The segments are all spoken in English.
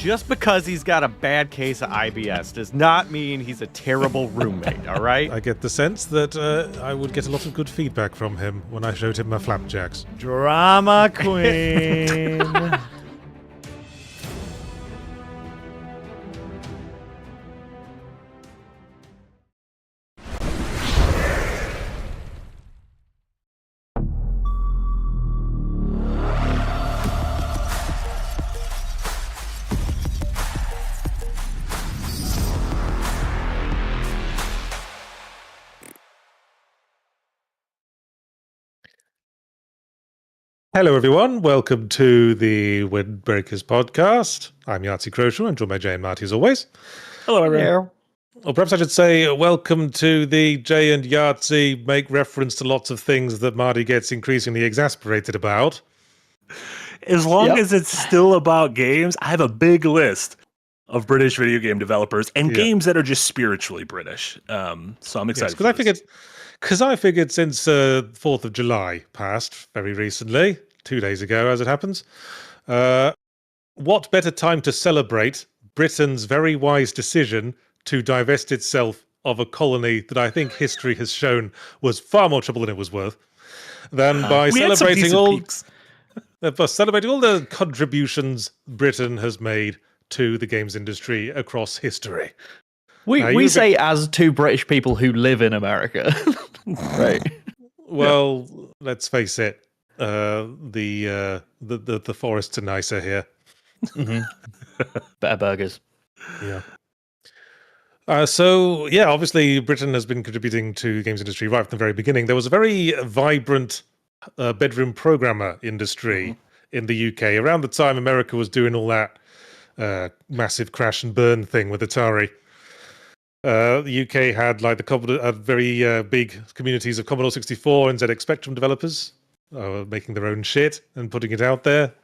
just because he's got a bad case of IBS does not mean he's a terrible roommate, all right? I get the sense that I would get a lot of good feedback from him when I showed him my flapjacks. Drama queen. Hello, everyone. Welcome to the Windbreakers podcast. I'm Yahtzee Croshaw, and joined by Jay and Marty as always. Hello, everyone. Or perhaps I should say, welcome to the Jay and Yahtzee make reference to lots of things that Marty gets increasingly exasperated about. As long as it's still about games, I have a big list of British video game developers and games that are just spiritually British. So I'm excited. Because I figured since 4th of July passed very recently, 2 days ago as it happens, what better time to celebrate Britain's very wise decision to divest itself of a colony that I think history has shown was far more trouble than it was worth, than by celebrating all the contributions Britain has made to the games industry across history. We say as two British people who live in America, right? Well, let's face it, the forests are nicer here. Mm-hmm. Better burgers. Yeah. Obviously Britain has been contributing to the games industry right from the very beginning. There was a very vibrant bedroom programmer industry in the UK around the time America was doing all that massive crash and burn thing with Atari. The UK had very big communities of Commodore 64 and ZX Spectrum developers making their own shit and putting it out there.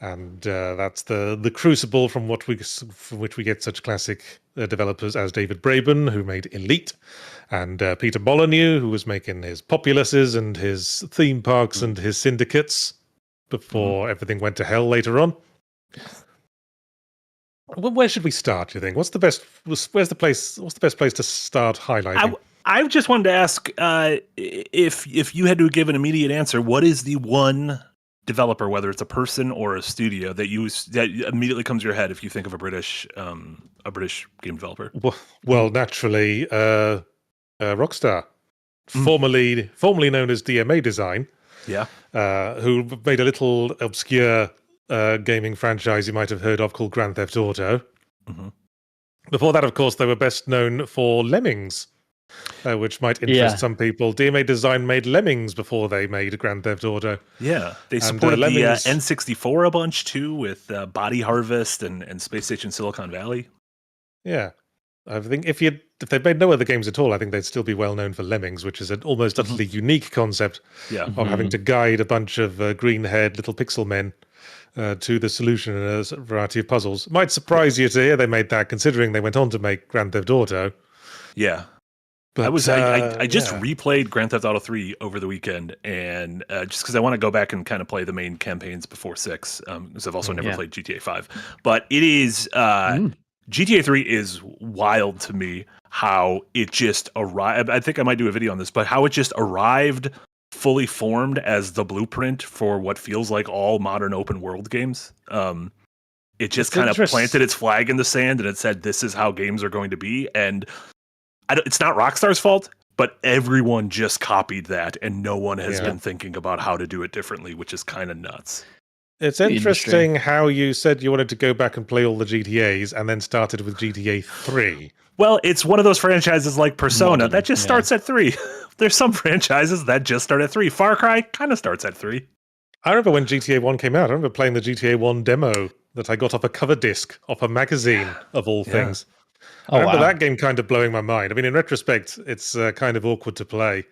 And that's the crucible from which we get such classic developers as David Braben, who made Elite, and Peter Molyneux, who was making his Populuses and his theme parks and his syndicates before everything went to hell later on. Well, where should we start, do you think? What's the best place to start highlighting? I just wanted to ask if you had to give an immediate answer, what is the one developer, whether it's a person or a studio, that immediately comes to your head if you think of a British game developer? Well, naturally, Rockstar, formerly known as DMA Design, who made a little obscure gaming franchise you might have heard of called Grand Theft Auto. Mm-hmm. Before that, of course, they were best known for Lemmings, which might interest some people. DMA Design made Lemmings before they made Grand Theft Auto. Yeah, they supported the N64 a bunch too, with Body Harvest and Space Station Silicon Valley. Yeah, I think if they made no other games at all, I think they'd still be well known for Lemmings, which is an almost utterly unique concept of having to guide a bunch of green-haired little pixel men to the solution in a variety of puzzles. Might surprise you to hear they made that, considering they went on to make Grand Theft Auto. Yeah. But I just replayed Grand Theft Auto 3 over the weekend, and just because I want to go back and kind of play the main campaigns before 6, because I've also never played GTA 5. But it is GTA 3 is wild to me how it just arrived. I think I might do a video on this, but how it just arrived fully formed as the blueprint for what feels like all modern open world games. It just kind of planted its flag in the sand, and it said, this is how games are going to be. And it's not Rockstar's fault, but everyone just copied that, and no one has been thinking about how to do it differently, which is kind of nuts. It's interesting how you said you wanted to go back and play all the GTAs and then started with GTA 3. Well, it's one of those franchises like Persona that just starts at 3. There's some franchises that just start at 3. Far Cry kind of starts at 3. I remember when GTA 1 came out. I remember playing the GTA 1 demo that I got off a cover disc, off a magazine, of all things. I remember that game kind of blowing my mind. I mean, in retrospect, it's kind of awkward to play.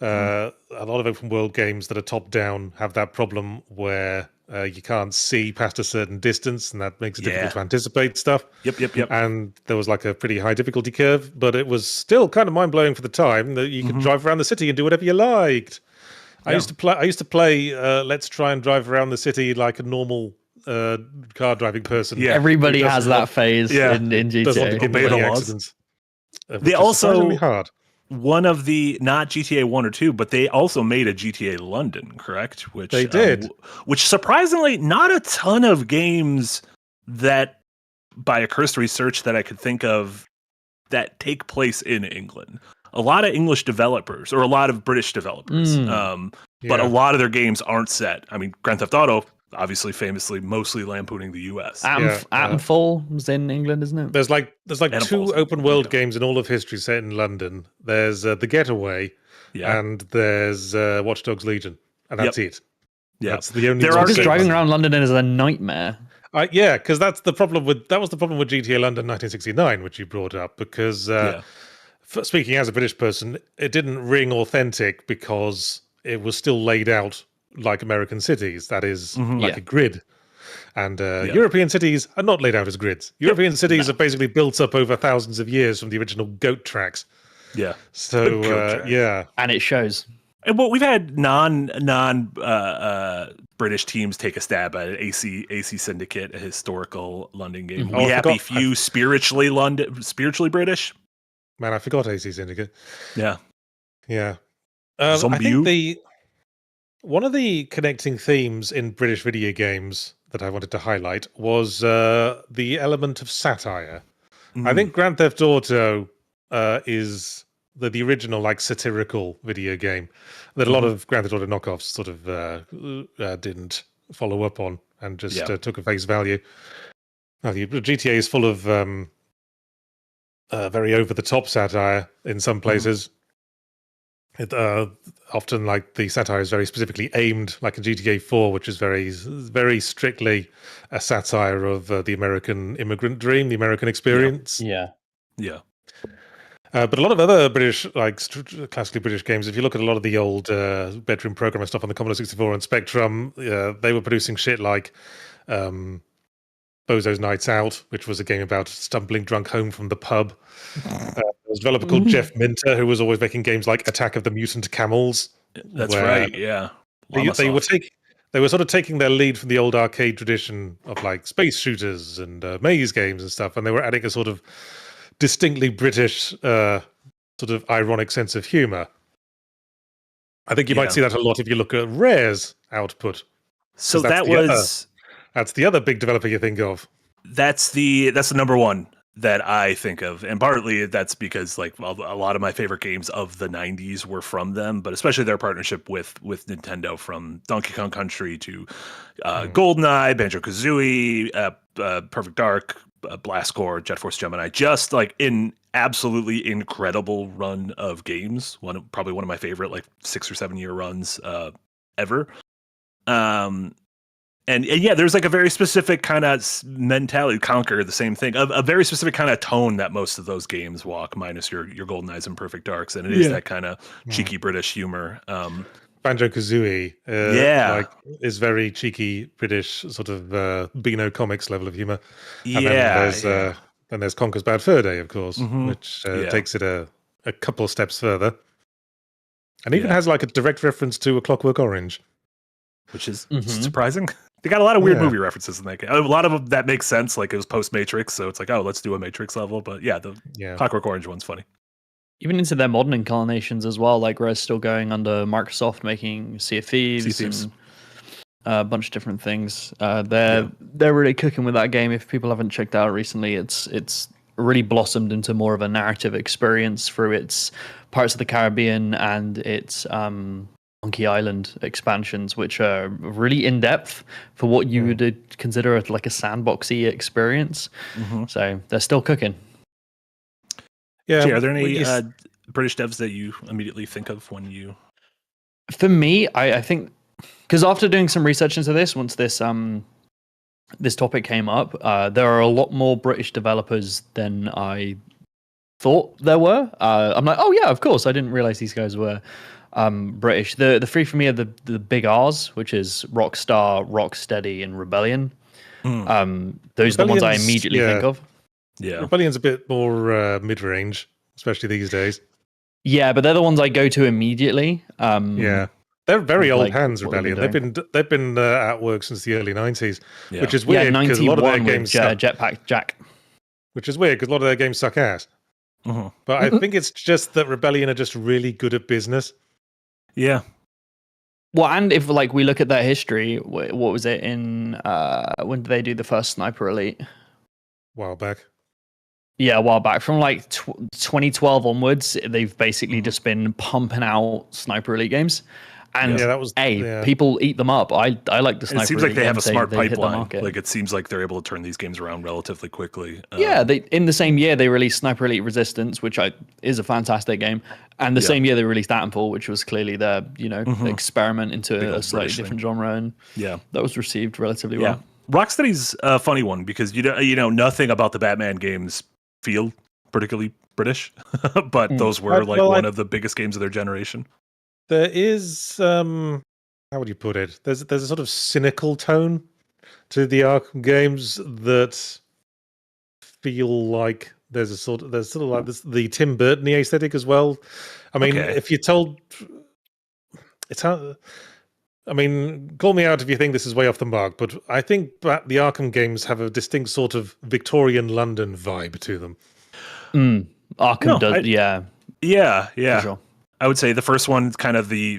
A lot of open world games that are top down have that problem where you can't see past a certain distance, and that makes it difficult to anticipate stuff. Yep. And there was like a pretty high difficulty curve, but it was still kind of mind blowing for the time that you could drive around the city and do whatever you liked. I used to play Let's Try and Drive Around the City like a normal car driving person. Yeah. Everybody has that phase in Does not GTA. get Obey the many laws. accidents. They also hard. one of the not GTA 1 or 2, but they also made a GTA London, correct? Which They did. Which surprisingly, not a ton of games that, by a cursory search that I could think of, that take place in England. A lot of English developers, or a lot of British developers, but a lot of their games aren't set. I mean, Grand Theft Auto, obviously, famously, mostly lampooning the US. Atomfall was in England, isn't it? There's like Atomfall's two open world games in all of history set in London. There's The Getaway, and there's Watch Dogs Legion, and that's it. Yeah, that's the only. Because driving around London is a nightmare. Because that was the problem with GTA London 1969, which you brought up. Because speaking as a British person, it didn't ring authentic because it was still laid out like American cities. That is like a grid. And European cities are not laid out as grids. European cities are basically built up over thousands of years from the original goat tracks. Yeah. So and it shows. And well, we've had non British teams take a stab at it. AC Syndicate, a historical London game. We Happy Few, spiritually British. Man, I forgot AC Syndicate. Yeah. I think one of the connecting themes in British video games that I wanted to highlight was the element of satire. I think Grand Theft Auto is the original like satirical video game that a lot of Grand Theft Auto knockoffs sort of didn't follow up on and just took a face value. GTA is full of very over the top satire in some places. It often like the satire is very specifically aimed, like in GTA 4, which is very strictly a satire of the American immigrant dream, the American experience. Yeah. But a lot of other British, like classically British games, if you look at a lot of the old bedroom programmer stuff on the Commodore 64 and Spectrum, they were producing shit like Bozo's Nights Out, which was a game about stumbling drunk home from the pub. There was a developer called Jeff Minter, who was always making games like Attack of the Mutant Camels. That's right, yeah. They were sort of taking their lead from the old arcade tradition of like space shooters and maze games and stuff, and they were adding a sort of distinctly British sort of ironic sense of humor. I think you might see that a lot if you look at Rare's output. So that's the other big developer you think of. That's the number one that I think of, and partly that's because like a lot of my favorite games of the 90s were from them, but especially their partnership with Nintendo, from Donkey Kong Country to GoldenEye, Banjo-Kazooie, Perfect Dark, Blast Corps, Jet Force Gemini, just like an absolutely incredible run of games. Probably one of my favorite like 6 or 7 year runs ever. And yeah, there's like a very specific kind of mentality. Conquer, the same thing. A very specific kind of tone that most of those games walk, minus your GoldenEyes and Perfect Darks, and it is that kind of cheeky British humor. Banjo-Kazooie, is very cheeky British sort of Beano Comics level of humor. And then there's Conker's Bad Fur Day, of course, which takes it a couple of steps further, and even has like a direct reference to A Clockwork Orange, which is surprising. They got a lot of weird movie references in that game. A lot of them that makes sense. Like it was post Matrix, so it's like, oh, let's do a Matrix level. But the Clockwork Orange one's funny. Even into their modern incarnations as well. Like Rare's still going under Microsoft, making Sea of Thieves, and a bunch of different things. They're really cooking with that game. If people haven't checked out recently, it's really blossomed into more of a narrative experience through its Pirates of the Caribbean and its Monkey Island expansions, which are really in depth for what you would consider like a sandboxy experience. So they're still cooking. Yeah. Are there any British devs that you immediately think of when you? For me, I think because after doing some research into this, once this topic came up, there are a lot more British developers than I thought there were. I'm like, oh yeah, of course. I didn't realize these guys were British. The three for me are the big R's, which is Rockstar, Rocksteady, and Rebellion. Those are the ones I immediately think of. Yeah, Rebellion's a bit more mid-range, especially these days. Yeah, but they're the ones I go to immediately. They're They're very old like, hands, what they've Rebellion. been They've been at work since the early 90s, Yeah. which is Yeah, weird because a lot of their 91 with games suck. Jetpack Jack. Which is weird because a lot of their games suck ass. Mhm. But I think it's just that Rebellion are just really good at business. Yeah. Well, and if like we look at their history, what was it in? When did they do the first Sniper Elite? A while back. Yeah, a while back. From like 2012 onwards, they've basically just been pumping out Sniper Elite games. And Yeah, that was people eat them up. I like the Sniper And it seems Elite like they have a games. smart They hit the pipeline. market. Like it seems like they're able to turn these games around relatively quickly. Yeah, they in the same year they released Sniper Elite Resistance, which is a fantastic game, and the same year they released Titanfall, which was clearly their experiment into a slightly different genre, and that was received relatively well. Rocksteady's a funny one because you know nothing about the Batman games feel particularly British, but those were one of the biggest games of their generation. There is how would you put it? There's a sort of cynical tone to the Arkham games that feel like there's sort of like this, the Tim Burton aesthetic as well. I mean, if you're told it's how. I mean, call me out if you think this is way off the mark, but I think that the Arkham games have a distinct sort of Victorian London vibe to them. Arkham does, yeah. For sure. I would say the first one, kind of the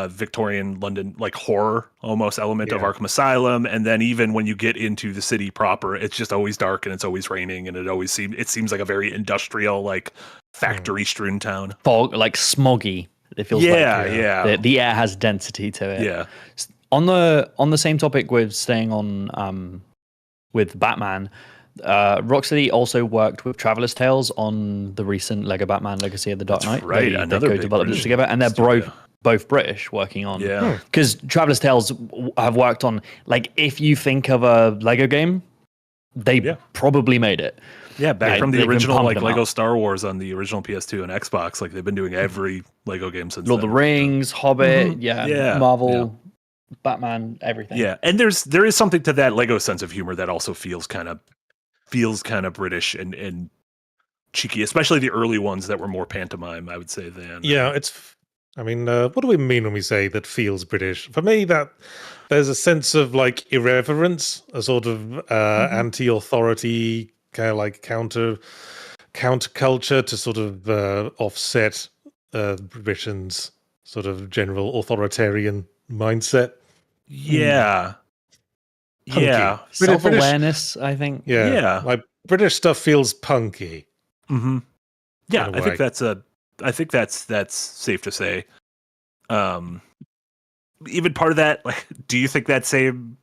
Victorian London, like horror almost element of Arkham Asylum, and then even when you get into the city proper, it's just always dark and it's always raining, and it seems like a very industrial, like factory strewn town. Fog, like smoggy. It feels like the air has density to it. Yeah. On the same topic with staying on with Batman. Rocksteady also worked with Traveler's Tales on the recent Lego Batman Legacy of the Dark Knight. Right, another they co-developed it together, and they're both British working on. Yeah, because Traveler's Tales have worked on, like, if you think of a Lego game, they probably made it. Yeah, back from the original like Lego Star Wars on the original PS2 and Xbox. Like they've been doing every Lego game since. Lord of the Rings, Hobbit, Marvel. Batman, everything. Yeah, and there is something to that Lego sense of humor that also feels kind of British and cheeky, especially the early ones that were more pantomime, I would say. I mean, what do we mean when we say that feels Britich? For me, that there's a sense of like irreverence, a sort of anti-authority, kind of like counterculture to sort of offset Britain's sort of general authoritarian mindset. Yeah. Punky. Yeah. Self-awareness, I think. Yeah. Like British stuff feels punky. Mm-hmm. Yeah, I think that's safe to say. Even part of that, like, do you think that same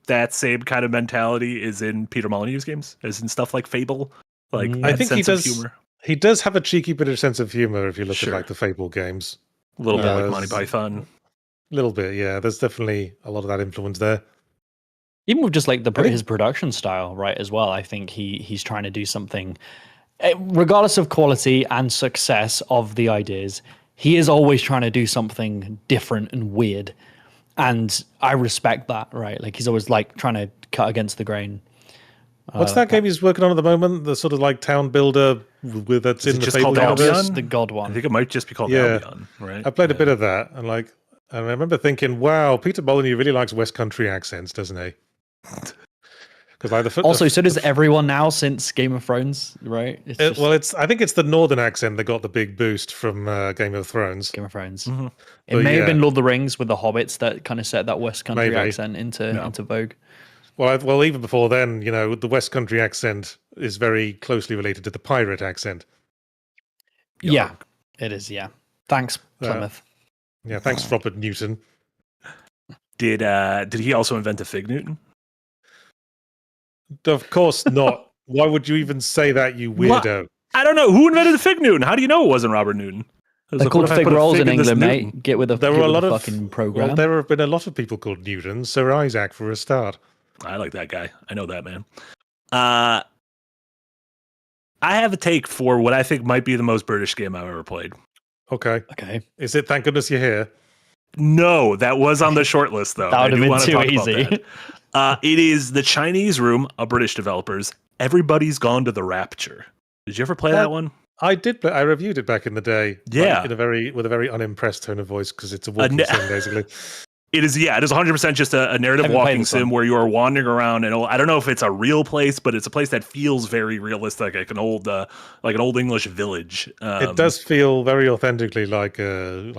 kind of mentality is in Peter Molyneux's games, as in stuff like Fable? Like, I think he does. Humor? He does have a cheeky British sense of humor if you look at like the Fable games. A little bit like Monty Python. A little bit, yeah. There's definitely a lot of that influence there. Even with just like his production style, right, as well. I think he's trying to do something, regardless of quality and success of the ideas, he is always trying to do something different and weird. And I respect that, right? Like he's always like trying to cut against the grain. What's that game he's working on at the moment? The sort of like town builder that's in the Fable universe? The God one. I think it might just be called Albion, right? I played a bit of that, and like I remember thinking, wow, Peter Molyneux really likes West Country accents, doesn't he? Because like so does everyone now since Game of Thrones, right? I think it's the northern accent that got the big boost from Game of Thrones. Mm-hmm. It may have been Lord of the Rings with the Hobbits that kind of set that West Country accent into vogue. Well, even before then, you know, the West Country accent is very closely related to the pirate accent. Yeah, it is. Yeah, thanks, Plymouth. Thanks, Robert Newton. Did he also invent a Fig Newton? Of course not. Why would you even say that, you weirdo? What? I don't know. Who invented the Fig Newton? How do you know it wasn't Robert Newton? They're called fig rolls in England, mate. Get with the fucking program. Well, there have been a lot of people called Newton. Sir Isaac, for a start. I like that guy. I know that man. I have a take for what I think might be the most British game I've ever played. Okay. Is it Thank Goodness You're Here? No, that was on the short list, though. That would have been too easy. It is the Chinese Room, a British developers. Everybody's Gone to the Rapture. Did you ever play that one? I did, but I reviewed it back in the day. Yeah. With a very unimpressed tone of voice because it's a walking sim, basically. It is 100% just a narrative walking sim where you are wandering around, and I don't know if it's a real place, but it's a place that feels very realistic, like an old English village. It does feel very authentically like a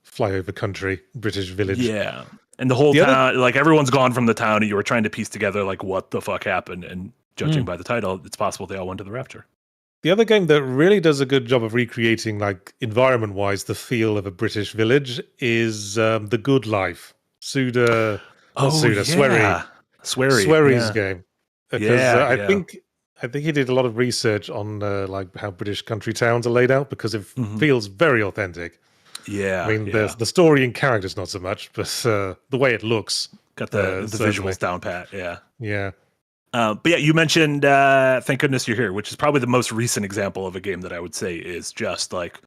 flyover country British village. Yeah, and the whole town, like everyone's gone from the town, and you were trying to piece together like what the fuck happened, and judging by the title, it's possible they all went to the rapture. The other game that really does a good job of recreating, like environment-wise, the feel of a British village is The Good Life. Sweary's game. Because I think he did a lot of research on like how British country towns are laid out because it feels very authentic. Yeah, I mean the story and characters not so much, but the way it looks got the visuals down pat. Yeah. But yeah, you mentioned Thank Goodness You're Here, which is probably the most recent example of a game that I would say is just like,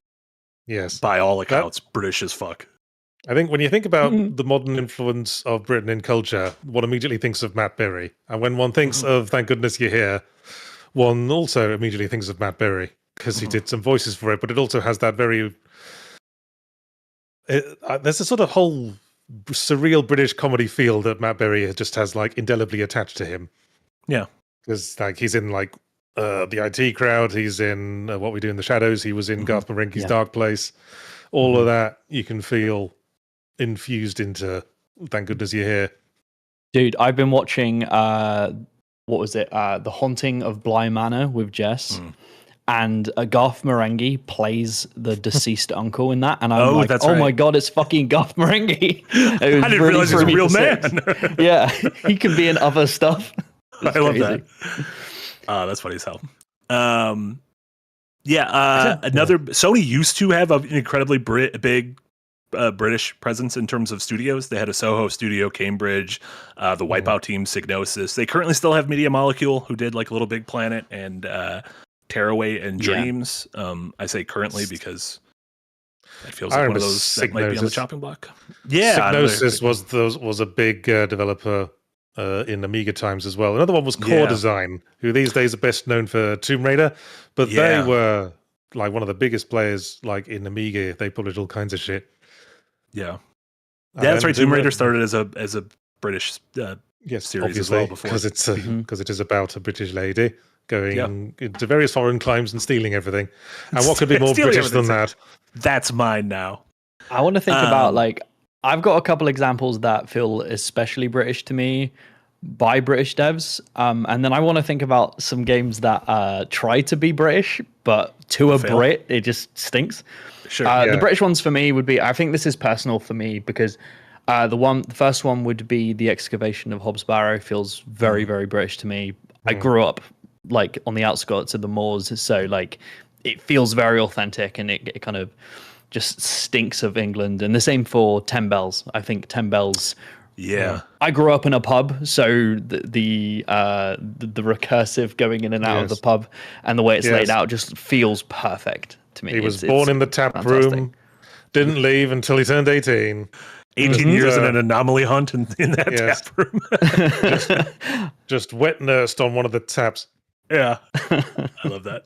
by all accounts, British as fuck. I think when you think about the modern influence of Britain in culture, one immediately thinks of Matt Berry. And when one thinks of Thank Goodness You're Here, one also immediately thinks of Matt Berry because he did some voices for it, but it also has that very... there's a sort of whole surreal British comedy feel that Matt Berry just has like indelibly attached to him. Yeah, because like he's in like the IT Crowd, he's in What We Do in the Shadows, he was in Garth Marenghi's Dark Place. All of that you can feel infused into Thank Goodness You're Here. Dude, I've been watching what was it? The Haunting of Bly Manor with Jess. And Garth Marenghi plays the deceased uncle in that, and I'm like, "Oh my god, it's fucking Garth Marenghi!" I didn't realize he was a real man. Yeah, he can be in other stuff. I love that. That's funny as hell. Another Sony used to have an incredibly big British presence in terms of studios. They had a Soho studio, Cambridge, the Wipeout team, Psygnosis. They currently still have Media Molecule, who did like Little Big Planet and Tearaway and Dreams. I say currently because it feels like one of those that might be on the chopping block. Yeah, Psygnosis was a big developer in Amiga times as well. Another one was Core Design, who these days are best known for Tomb Raider, but they were like one of the biggest players like in Amiga. They published all kinds of shit. Yeah, that's right. Tomb Raider started as a British series as well before, because it is about a British lady going into various foreign climes and stealing everything. And what could be more British than that? That's mine now. I want to think about like, I've got a couple examples that feel especially British to me by British devs. And then I want to think about some games that try to be British, but to a Brit, it just stinks. Sure. The British ones for me would be, I think this is personal for me because the first one would be The Excavation of Hobbs Barrow. Feels very, very British to me. I grew up like on the outskirts of the moors, so like it feels very authentic, and it kind of just stinks of England. And the same for 10 Bells. I think 10 Bells. Yeah. I grew up in a pub, so the recursive going in and out of the pub and the way it's laid out just feels perfect to me. He was born in the tap room, didn't leave until he turned 18. 18 years in an anomaly hunt in that tap room. just wet nursed on one of the taps. Yeah. I love that.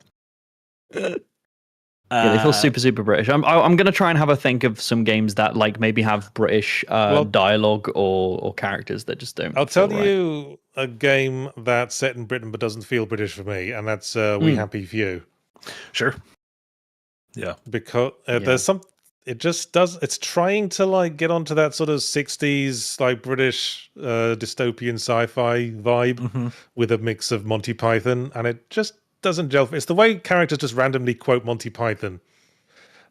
Yeah, they feel super, super British. I'm going to try and have a think of some games that like maybe have British dialogue or characters that just don't. I'll tell you a game that's set in Britain but doesn't feel British for me, and that's We Happy Few. Sure. Yeah. Because there's some... It just does... It's trying to like get onto that sort of 60s like British dystopian sci-fi vibe with a mix of Monty Python, and it just doesn't gel. It's the way characters just randomly quote Monty Python.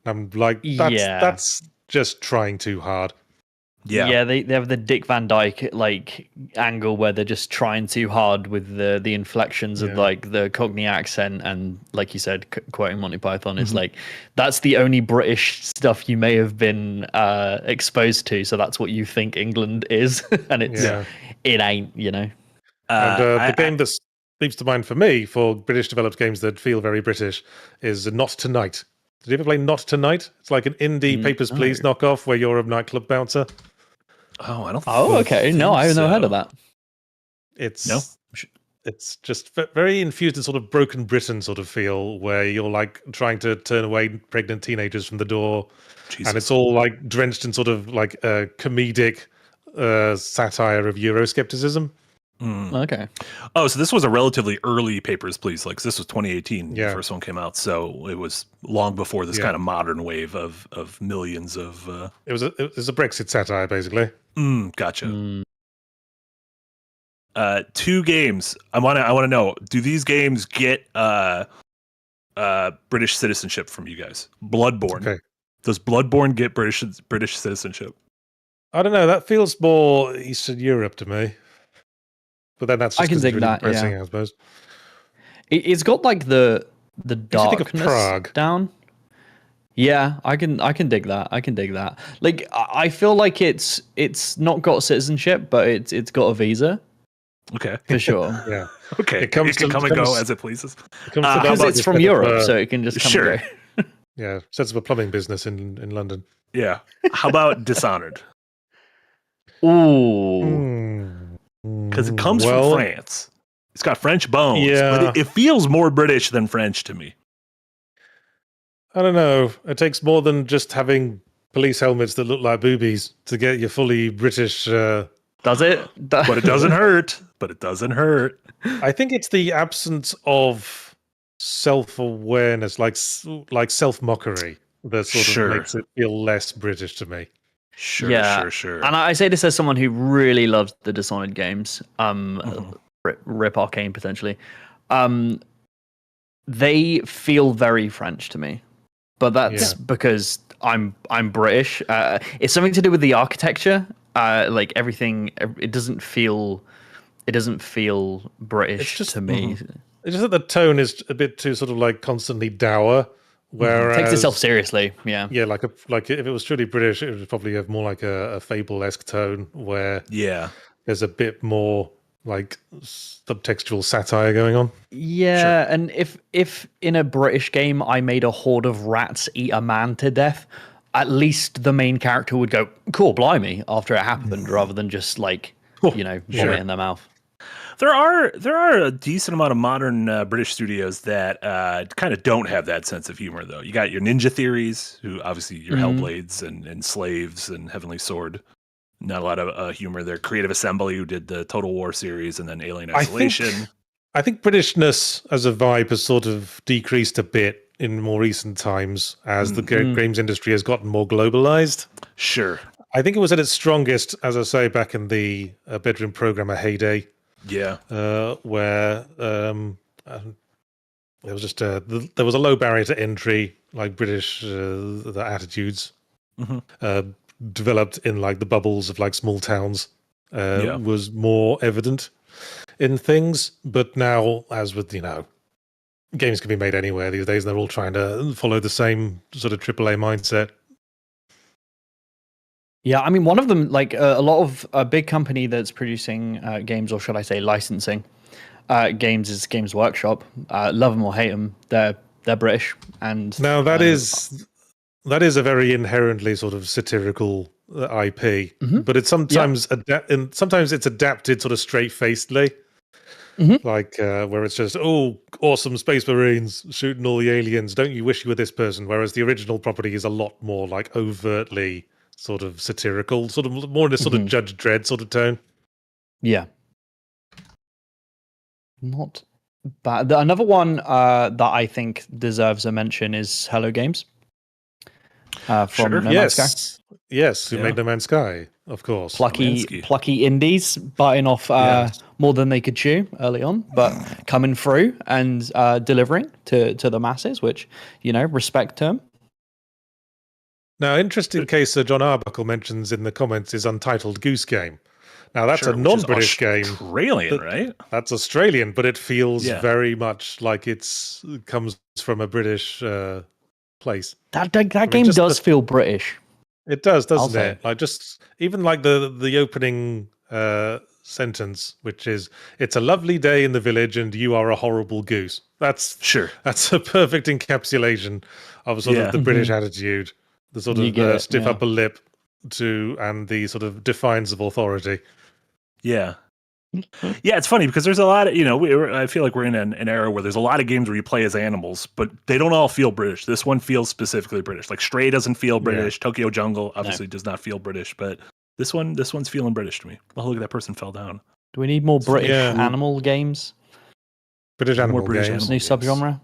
And I'm like, that's just trying too hard. Yeah, they have the Dick Van Dyke like angle where they're just trying too hard with the inflections of like the Cockney accent, and like you said, quoting Monty Python is like that's the only British stuff you may have been exposed to, so that's what you think England is, and it ain't, you know. And the game that leaps to mind for me for British developed games that feel very British is Not Tonight. Did you ever play Not Tonight? It's like an indie Papers, Please knockoff where you're a nightclub bouncer. Oh, I don't. Oh, okay. No, I've never heard of that. It's it's just very infused in sort of broken Britain sort of feel, where you're like trying to turn away pregnant teenagers from the door, Jesus. and it's all like drenched in sort of like a comedic satire of Euroscepticism. Okay. Oh, so this was a relatively early Papers, Please. Like this was 2018. Yeah. The first one came out, so it was long before this kind of modern wave of millions of. It was a Brexit satire, basically. Gotcha. 2 games. I want to know: do these games get British citizenship from you guys? Bloodborne. Okay. Does Bloodborne get British citizenship? I don't know. That feels more Eastern Europe to me. But then that's just I can dig really that. depressing, Yeah. I suppose. It's got like the darkness Prague down. Yeah, I can dig that. I can dig that. Like I feel like it's not got citizenship, but it's got a visa. Okay, for sure. Yeah. Okay, it can come and go as it pleases. Because it's from Europe, so it can just come and go. Yeah, sets up a plumbing business in London. Yeah. How about Dishonored? Ooh. Because it comes from France. It's got French bones, but it feels more British than French to me. I don't know. It takes more than just having police helmets that look like boobies to get you fully British. Does it? But it doesn't hurt. I think it's the absence of self-awareness, like self-mockery, that sort of makes it feel less British to me. Sure. And I say this as someone who really loves the Dishonored games. Rip Arcane potentially. They feel very French to me, but that's because I'm British. It's something to do with the architecture. Like everything, it doesn't feel British to me. It's just that the tone is a bit too sort of like constantly dour. Whereas, it takes itself seriously, yeah. Like if it was truly British, it would probably have more like a Fable-esque tone, where there's a bit more like subtextual satire going on. Yeah, and if in a British game I made a horde of rats eat a man to death, at least the main character would go, "Cool, blimey," after it happened, rather than just like vomit in their mouth. There are a decent amount of modern British studios that kind of don't have that sense of humor, though. You got your Ninja Theories, who obviously your Hellblades and Slaves and Heavenly Sword. Not a lot of humor there. Creative Assembly, who did the Total War series and then Alien Isolation. I think Britishness as a vibe has sort of decreased a bit in more recent times as the games industry has gotten more globalized. Sure. I think it was at its strongest, as I say, back in the bedroom programmer heyday. Yeah. Where there was just there was a low barrier to entry, like British the attitudes developed in like the bubbles of like small towns was more evident in things. But now, as with games can be made anywhere these days, they're all trying to follow the same sort of AAA mindset. Yeah, I mean, one of them, like a lot of a big company that's producing games, or should I say licensing games, is Games Workshop. Love them or hate them, they're British. And now that is a very inherently sort of satirical IP, but it's sometimes sometimes it's adapted sort of straight-facedly, like where it's just awesome space marines shooting all the aliens. Don't you wish you were this person? Whereas the original property is a lot more like overtly sort of satirical, sort of more in a sort of Judge Dredd sort of tone. Yeah. Not bad. Another one that I think deserves a mention is Hello Games. From No Man's Sky. Yes, who made No Man's Sky, of course. Plucky indies biting off more than they could chew early on, but coming through and delivering to the masses, which, respect to them. Now, interesting case John Arbuckle mentions in the comments is Untitled Goose Game. Now, that's a non-British game. Australian, right? That's Australian, but it feels very much like it comes from a British place. That game does feel British. It does, doesn't it? Like just even like the opening sentence, which is, "It's a lovely day in the village, and you are a horrible goose." That's a perfect encapsulation of sort of the British attitude. The sort of stiff upper lip and the sort of defiance of authority. Yeah. Yeah, it's funny because there's a lot of, I feel like we're in an era where there's a lot of games where you play as animals, but they don't all feel British. This one feels specifically British. Like Stray doesn't feel British. Yeah. Tokyo Jungle obviously does not feel British, but this one's feeling British to me. Oh, look at that person fell down. Do we need more British animal games? British animal British games. New subgenre?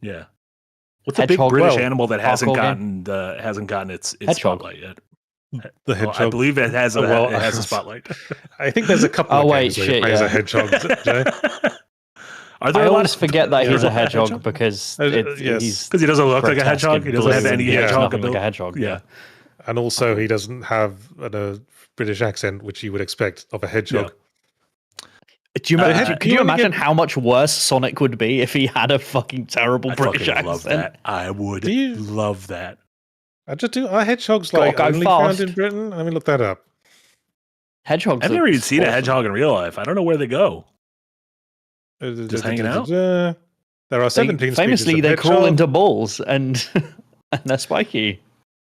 Yeah. What's a big British animal that hasn't gotten its spotlight yet? The hedgehog. I believe it has a spotlight. I think there's a couple of games where he plays a hedgehog. Jay. I always forget that he's a hedgehog because he doesn't look like a hedgehog. He doesn't have any hedgehog like a hedgehog. Yeah. And also he doesn't have a British accent, which you would expect of a hedgehog. Yeah. Could you imagine how much worse Sonic would be if he had a fucking terrible British accent? Love that. I would love that. Are hedgehogs only found in Britain? Let me look that up. Hedgehogs. I've never even seen a hedgehog in real life. I don't know where they go. Just hanging out. There are 17 species. Famously, they crawl into balls and they're spiky.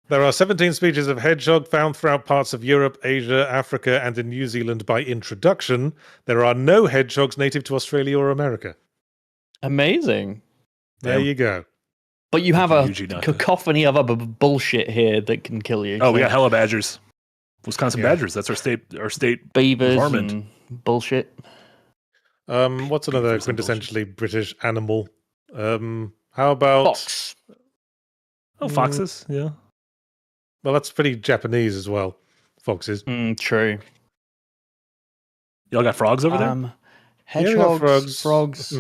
There are 17 species of hedgehog found throughout parts of Europe, Asia, Africa, and in New Zealand by introduction. There are no hedgehogs native to Australia or America. Amazing. There you go. But you have a cacophony of other bullshit here that can kill you. Oh, we got hella badgers. Wisconsin badgers. That's our state beavers and bullshit. What's another quintessentially British animal? How about fox? Oh, foxes. Yeah. Well, that's pretty Japanese as well. Foxes. True. Y'all got frogs over there? Hedgehogs, frogs.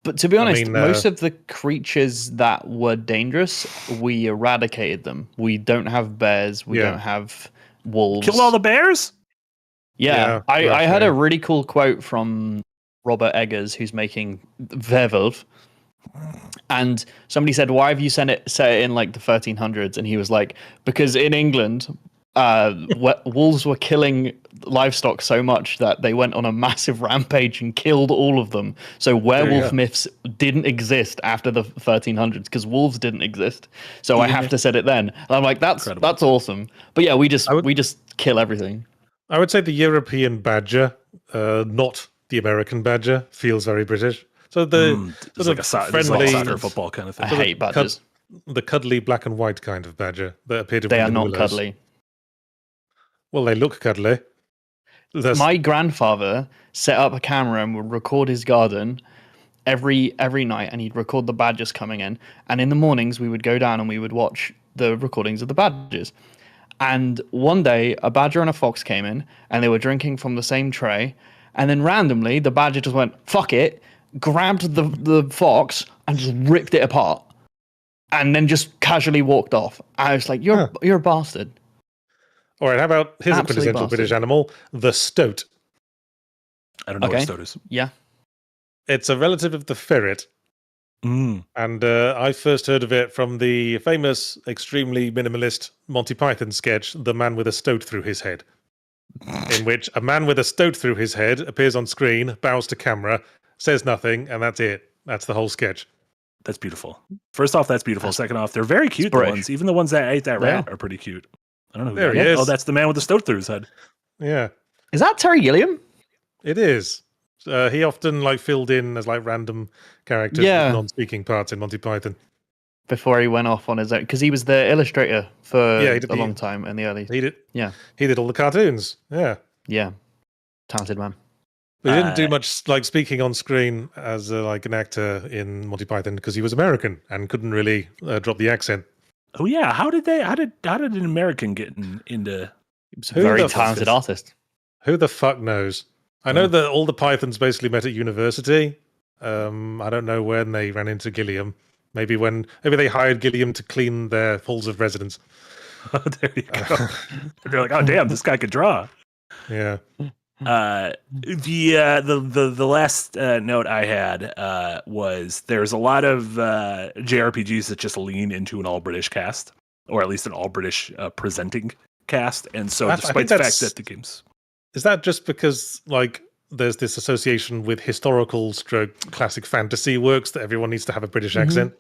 But to be honest, most of the creatures that were dangerous, we eradicated them. We don't have bears. We don't have wolves. Killed all the bears? Yeah. I heard a really cool quote from Robert Eggers, who's making Werewolf. And somebody said, why have you set it in like the 1300s? And he was like, because in England, wolves were killing livestock so much that they went on a massive rampage and killed all of them. So werewolf myths didn't exist after the 1300s because wolves didn't exist. So I have to set it then. And I'm like, that's awesome. But yeah, we just kill everything. I would say the European badger, not the American badger, feels very British. So the it's like a friendly soccer football kind of thing. I hate badgers. The cuddly black and white kind of badger that appeared in They are the not Willows. cuddly. Well, they look cuddly. My grandfather set up a camera and would record his garden every night, and he'd record the badgers coming in. And in the mornings, we would go down and we would watch the recordings of the badgers. And one day, a badger and a fox came in, and they were drinking from the same tray. And then randomly, the badger just went, fuck it, grabbed the fox and just ripped it apart. And then just casually walked off. I was like, you're a bastard. All right, how about here's a quintessential British animal, the stoat. I don't know what stoat is. Yeah. It's a relative of the ferret. And I first heard of it from the famous, extremely minimalist Monty Python sketch, The Man with a Stoat Through His Head, in which a man with a stoat through his head appears on screen, bows to camera, says nothing, and that's it. That's the whole sketch. That's beautiful. First off, that's beautiful. Second off, they're very cute. The ones, even the ones that ate that rat, are pretty cute. I don't know who there he is. Oh, that's the man with the stoat through his head. Yeah. Is that Terry Gilliam? It is. He often filled in as random characters with non-speaking parts in Monty Python. Before he went off on his own, because he was the illustrator for a long time in the early. He did. Yeah. He did all the cartoons. Yeah. Yeah. Talented man. But he didn't do much speaking on screen as an actor in Monty Python because he was American and couldn't really drop the accent. Oh yeah, how did an American get into? He was a very talented artist. Who the fuck knows? I know that all the Pythons basically met at university. I don't know when they ran into Gilliam. Maybe they hired Gilliam to clean their halls of residence. Oh, there you go. They're like, oh damn, this guy could draw. Yeah. The last note I had was there's a lot of JRPGs that just lean into an all British cast, or at least an all British presenting cast, and so despite the fact that the games, is that just because there's this association with historical stroke classic fantasy works that everyone needs to have a British accent?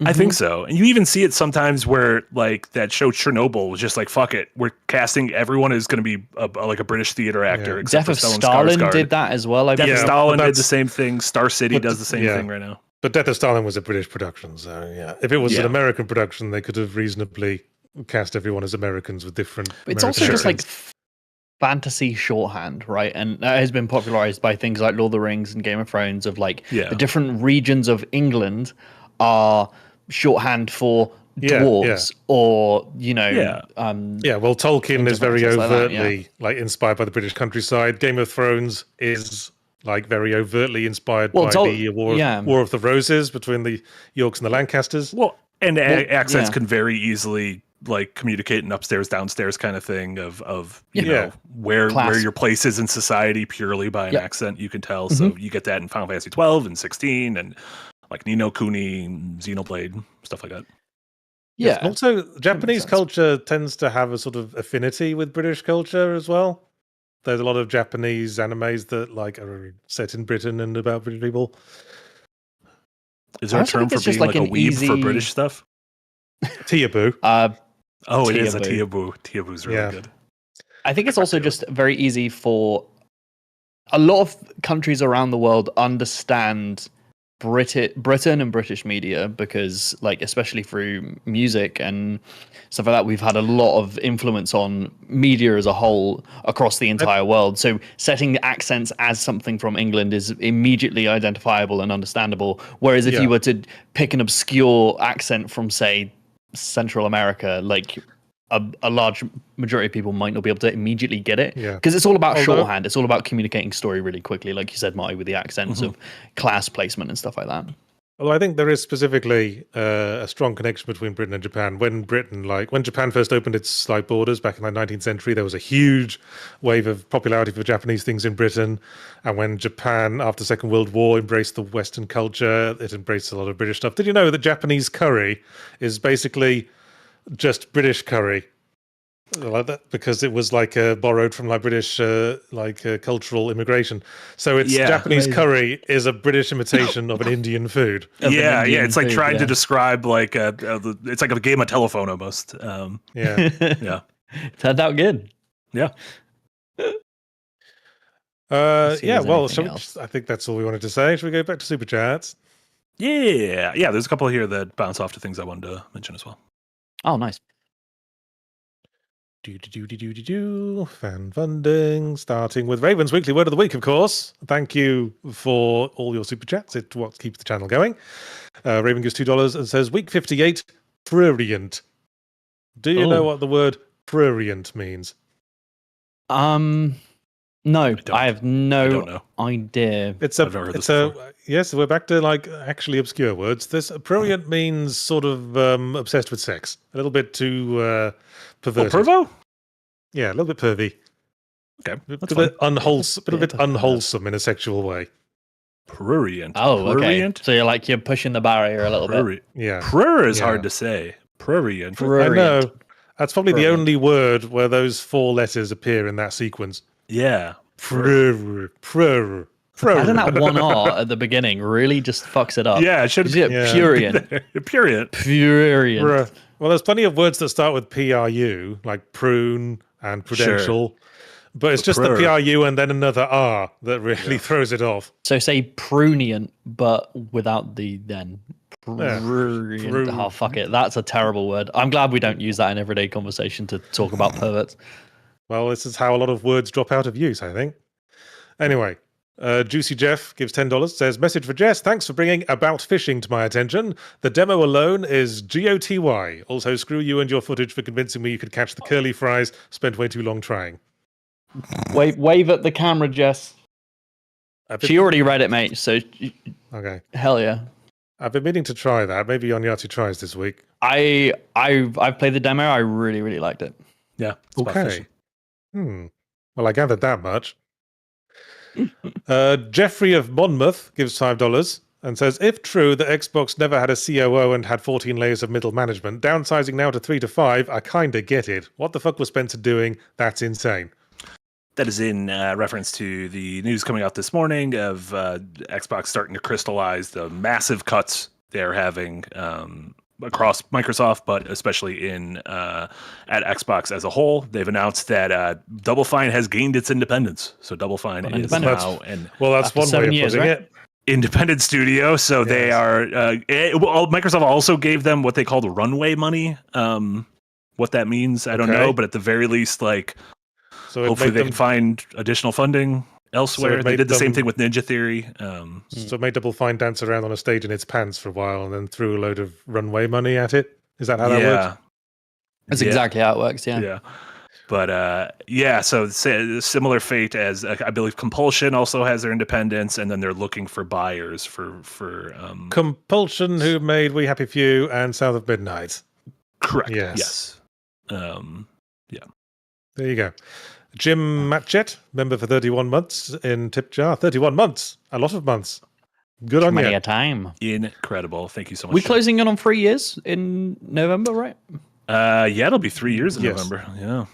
I think so. And you even see it sometimes where like that show Chernobyl was just like, fuck it. We're casting everyone is going to be like a British theater actor. Except Death for of Stellan Stalin Skarsgård. did that as well. Death of Yeah, Stalin but did the same thing. Star City does the same thing right now. But Death of Stalin was a British production, so yeah. If it was an American production, they could have reasonably cast everyone as Americans with different. It's also just like fantasy shorthand, right? And that has been popularized by things like Lord of the Rings and Game of Thrones, of like the different regions of England are shorthand for dwarves or well, Tolkien is very overtly like inspired by the British countryside. Game of Thrones is like very overtly inspired by the War of the Roses between the Yorks and the Lancasters. Accents can very easily like communicate an upstairs downstairs kind of thing of you know where your place is in society purely by an accent. You can tell. So you get that in Final Fantasy 12 and 16 and like Ni no Kuni, Xenoblade, stuff like that. Yeah. And also, Japanese culture tends to have a sort of affinity with British culture as well. There's a lot of Japanese animes that like are set in Britain and about British people. Is there a term for being like a weeb for British stuff? Teaboo. It is a Teaboo. Teaboo's really good. I think it's also just very easy for a lot of countries around the world understand Britain and British media because, like, especially through music and stuff like that, we've had a lot of influence on media as a whole across the entire world. So setting the accents as something from England is immediately identifiable and understandable. Whereas if you were to pick an obscure accent from, say, Central America, like a large majority of people might not be able to immediately get it because it's all about shorthand. It's all about communicating story really quickly, like you said, Marty, with the accents of class placement and stuff like that. Well, I think there is specifically a strong connection between Britain and Japan. When Japan first opened its borders back in the 19th century, there was a huge wave of popularity for Japanese things in Britain. And when Japan, after the Second World War, embraced the Western culture, it embraced a lot of British stuff. Did you know that Japanese curry is basically just British curry? Like that, because it was like borrowed from like British cultural immigration. So it's Japanese curry is a British imitation of an Indian food. It's like trying to describe like it's like a game of telephone almost. Turned out good. Yeah. Well, I think that's all we wanted to say. Should we go back to Super Chats? Yeah. There's a couple here that bounce off to things I wanted to mention as well. Oh, nice. Fan funding, starting with Raven's Weekly Word of the Week, of course. Thank you for all your super chats. It's what keeps the channel going. Raven gives $2 and says, Week 58, prurient. Do you know what the word prurient means? No, I have no idea. Yes, we're back to like actually obscure words. This prurient means sort of obsessed with sex. A little bit too perverted. Pervo? Yeah, a little bit pervy. Okay. A bit unwholesome in a sexual way. Prurient. Oh, okay. So you're pushing the barrier a little bit. Yeah. Prur is hard to say. Prurient. I know. That's probably the only word where those four letters appear in that sequence. Yeah. Prur. Having that one R at the beginning really just fucks it up. Yeah, it should be prurient. Prurient. Well, there's plenty of words that start with PRU, like prune and prudential. Sure. But it's just the PRU and then another R that really throws it off. So say prunient, but without the then. Prurient. Oh, fuck it. That's a terrible word. I'm glad we don't use that in everyday conversation to talk about perverts. Well, this is how a lot of words drop out of use, I think. Anyway, Juicy Jeff gives $10, says, Message for Jess, thanks for bringing About Fishing to my attention. The demo alone is GOTY. Also, screw you and your footage for convincing me you could catch the curly fries. Spent way too long trying. Wave at the camera, Jess. She already read it, mate, so... Okay. Hell yeah. I've been meaning to try that. Maybe on Yahtzee Tries this week. I've played the demo. I really, really liked it. Yeah. Okay. Well, I gathered that much. Jeffrey of Monmouth gives $5 and says, if true that Xbox never had a COO and had 14 layers of middle management, downsizing now to 3 to 5, I kinda get it. What the fuck was Spencer doing? That's insane. That is in reference to the news coming out this morning of Xbox starting to crystallize the massive cuts they're having across Microsoft, but especially at Xbox as a whole. They've announced that Double Fine has gained its independence. So Double Fine is now that's one way of putting it. Independent studio. So they are. Microsoft also gave them what they call the runway money. What that means, I don't know, but at the very least, like, so hopefully they can find additional funding elsewhere. They did the same thing with Ninja Theory. So it made Double Fine dance around on a stage in its pants for a while and then threw a load of runway money at it. Is that how that works? That's exactly how it works, Yeah. But so similar fate as I believe Compulsion also has their independence, and then they're looking for buyers for Compulsion, who made We Happy Few and South of Midnight. Correct. Yes. There you go. Jim Matchett, member for 31 months in Tip Jar. 31 months. A lot of months. Good on you. Many a time. Incredible. Thank you so much. We're closing in on 3 years in November, right? It'll be 3 years in November. Yeah.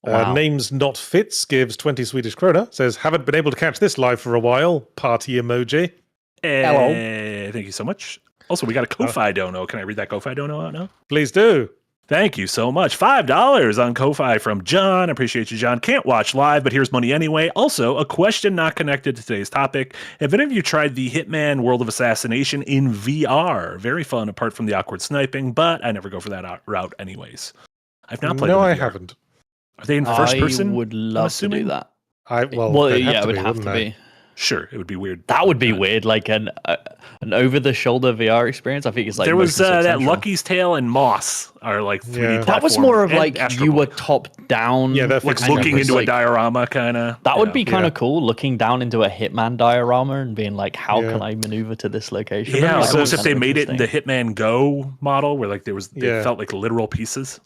Wow. Names Not Fits gives 20 Swedish krona. Says, haven't been able to catch this live for a while. Party emoji. Hello. Thank you so much. Also, we got a Ko-Fi dono. Can I read that Ko-Fi dono out now? Please do. Thank you so much. $5 on Ko-Fi from John. Appreciate you, John. Can't watch live, but here's money anyway. Also, a question not connected to today's topic. Have any of you tried the Hitman World of Assassination in VR? Very fun, apart from the awkward sniping, but I never go for that route anyways. I've not played. No, I haven't. Are they in first person? I would love to do that. It would have to be. Sure, it would be weird. That would be weird, like an over-the-shoulder VR experience. I think it's like there was that Lucky's Tale and Moss are like 3D. That was more of like you were top down, like looking into a diorama kind of. That would be kind of cool, looking down into a Hitman diorama and being like, how can I maneuver to this location? Yeah, like, almost if they made it in the Hitman Go model, where like they felt like literal pieces.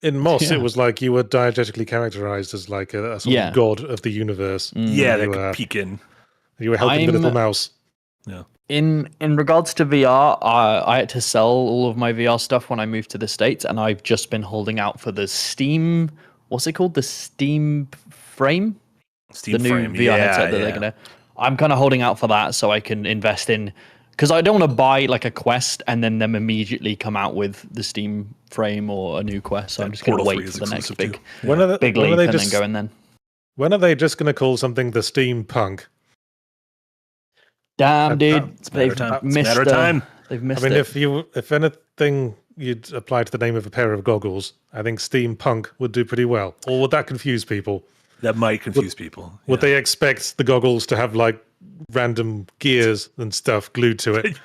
In Moss, it was like you were diegetically characterized as like a sort of god of the universe. Yeah, they could peek in. You were helping the little mouse. Yeah. In regards to VR, I had to sell all of my VR stuff when I moved to the States, and I've just been holding out for the Steam. What's it called? The Steam Frame. The new VR headset that they're gonna. I'm kind of holding out for that so I can invest in, because I don't want to buy like a Quest and then them immediately come out with the Steam Frame or a new Quest. So I'm just going to wait for the next big leap and then go in then. When are they just going to call something the Steampunk? Damn, dude, they've missed time. They've missed I mean, it. if anything you'd apply to the name of a pair of goggles, I think Steampunk would do pretty well. Or would that confuse people? That might confuse people. Would they expect the goggles to have like random gears and stuff glued to it?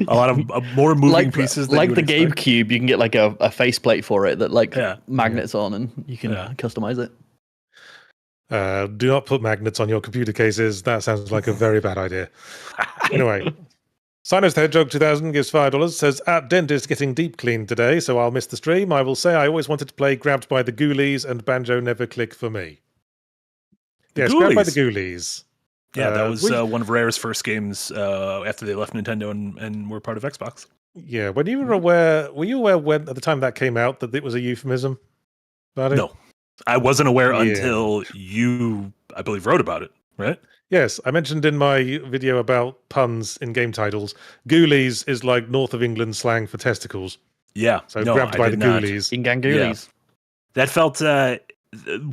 A lot of more moving pieces. Than like the GameCube, you can get like a faceplate for it that like magnets on, and you can customize it. Do not put magnets on your computer cases. That sounds like a very bad idea. Anyway, Sinos the Hedgehog 2000 gives $5. Says, at dentist getting deep cleaned today, so I'll miss the stream. I will say I always wanted to play Grabbed by the Ghoulies, and Banjo never clicked for me. Yes, Grabbed by the Ghoulies. Yeah, that was one of Rare's first games after they left Nintendo and were part of Xbox. Yeah, when you were you aware when at the time that came out that it was a euphemism? No. I wasn't aware until you, I believe, wrote about it, right? Yes, I mentioned in my video about puns in game titles, Ghoulies is like north of England slang for testicles. Yeah. So Grabbed by the Ghoulies. Ghoulies. Yeah. That felt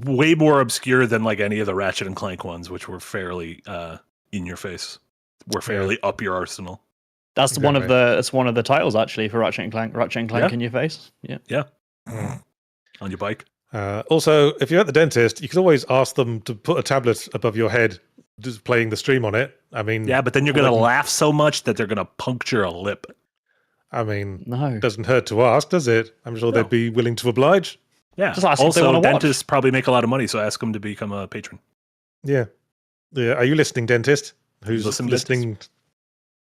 way more obscure than like any of the Ratchet and Clank ones, which were fairly in your face. Were fairly up your arsenal. That's one of the titles actually for Ratchet and Clank in your face. Yeah. Yeah. On your bike. Also, if you're at the dentist, you can always ask them to put a tablet above your head, just playing the stream on it. I mean, yeah, but then you're going to laugh so much that they're going to puncture a lip. I mean, no, doesn't hurt to ask, does it? I'm sure they'd be willing to oblige. Yeah. Just ask also, dentists probably make a lot of money, so ask them to become a patron. Yeah. Are you listening, dentist? Who's listening? Dentist?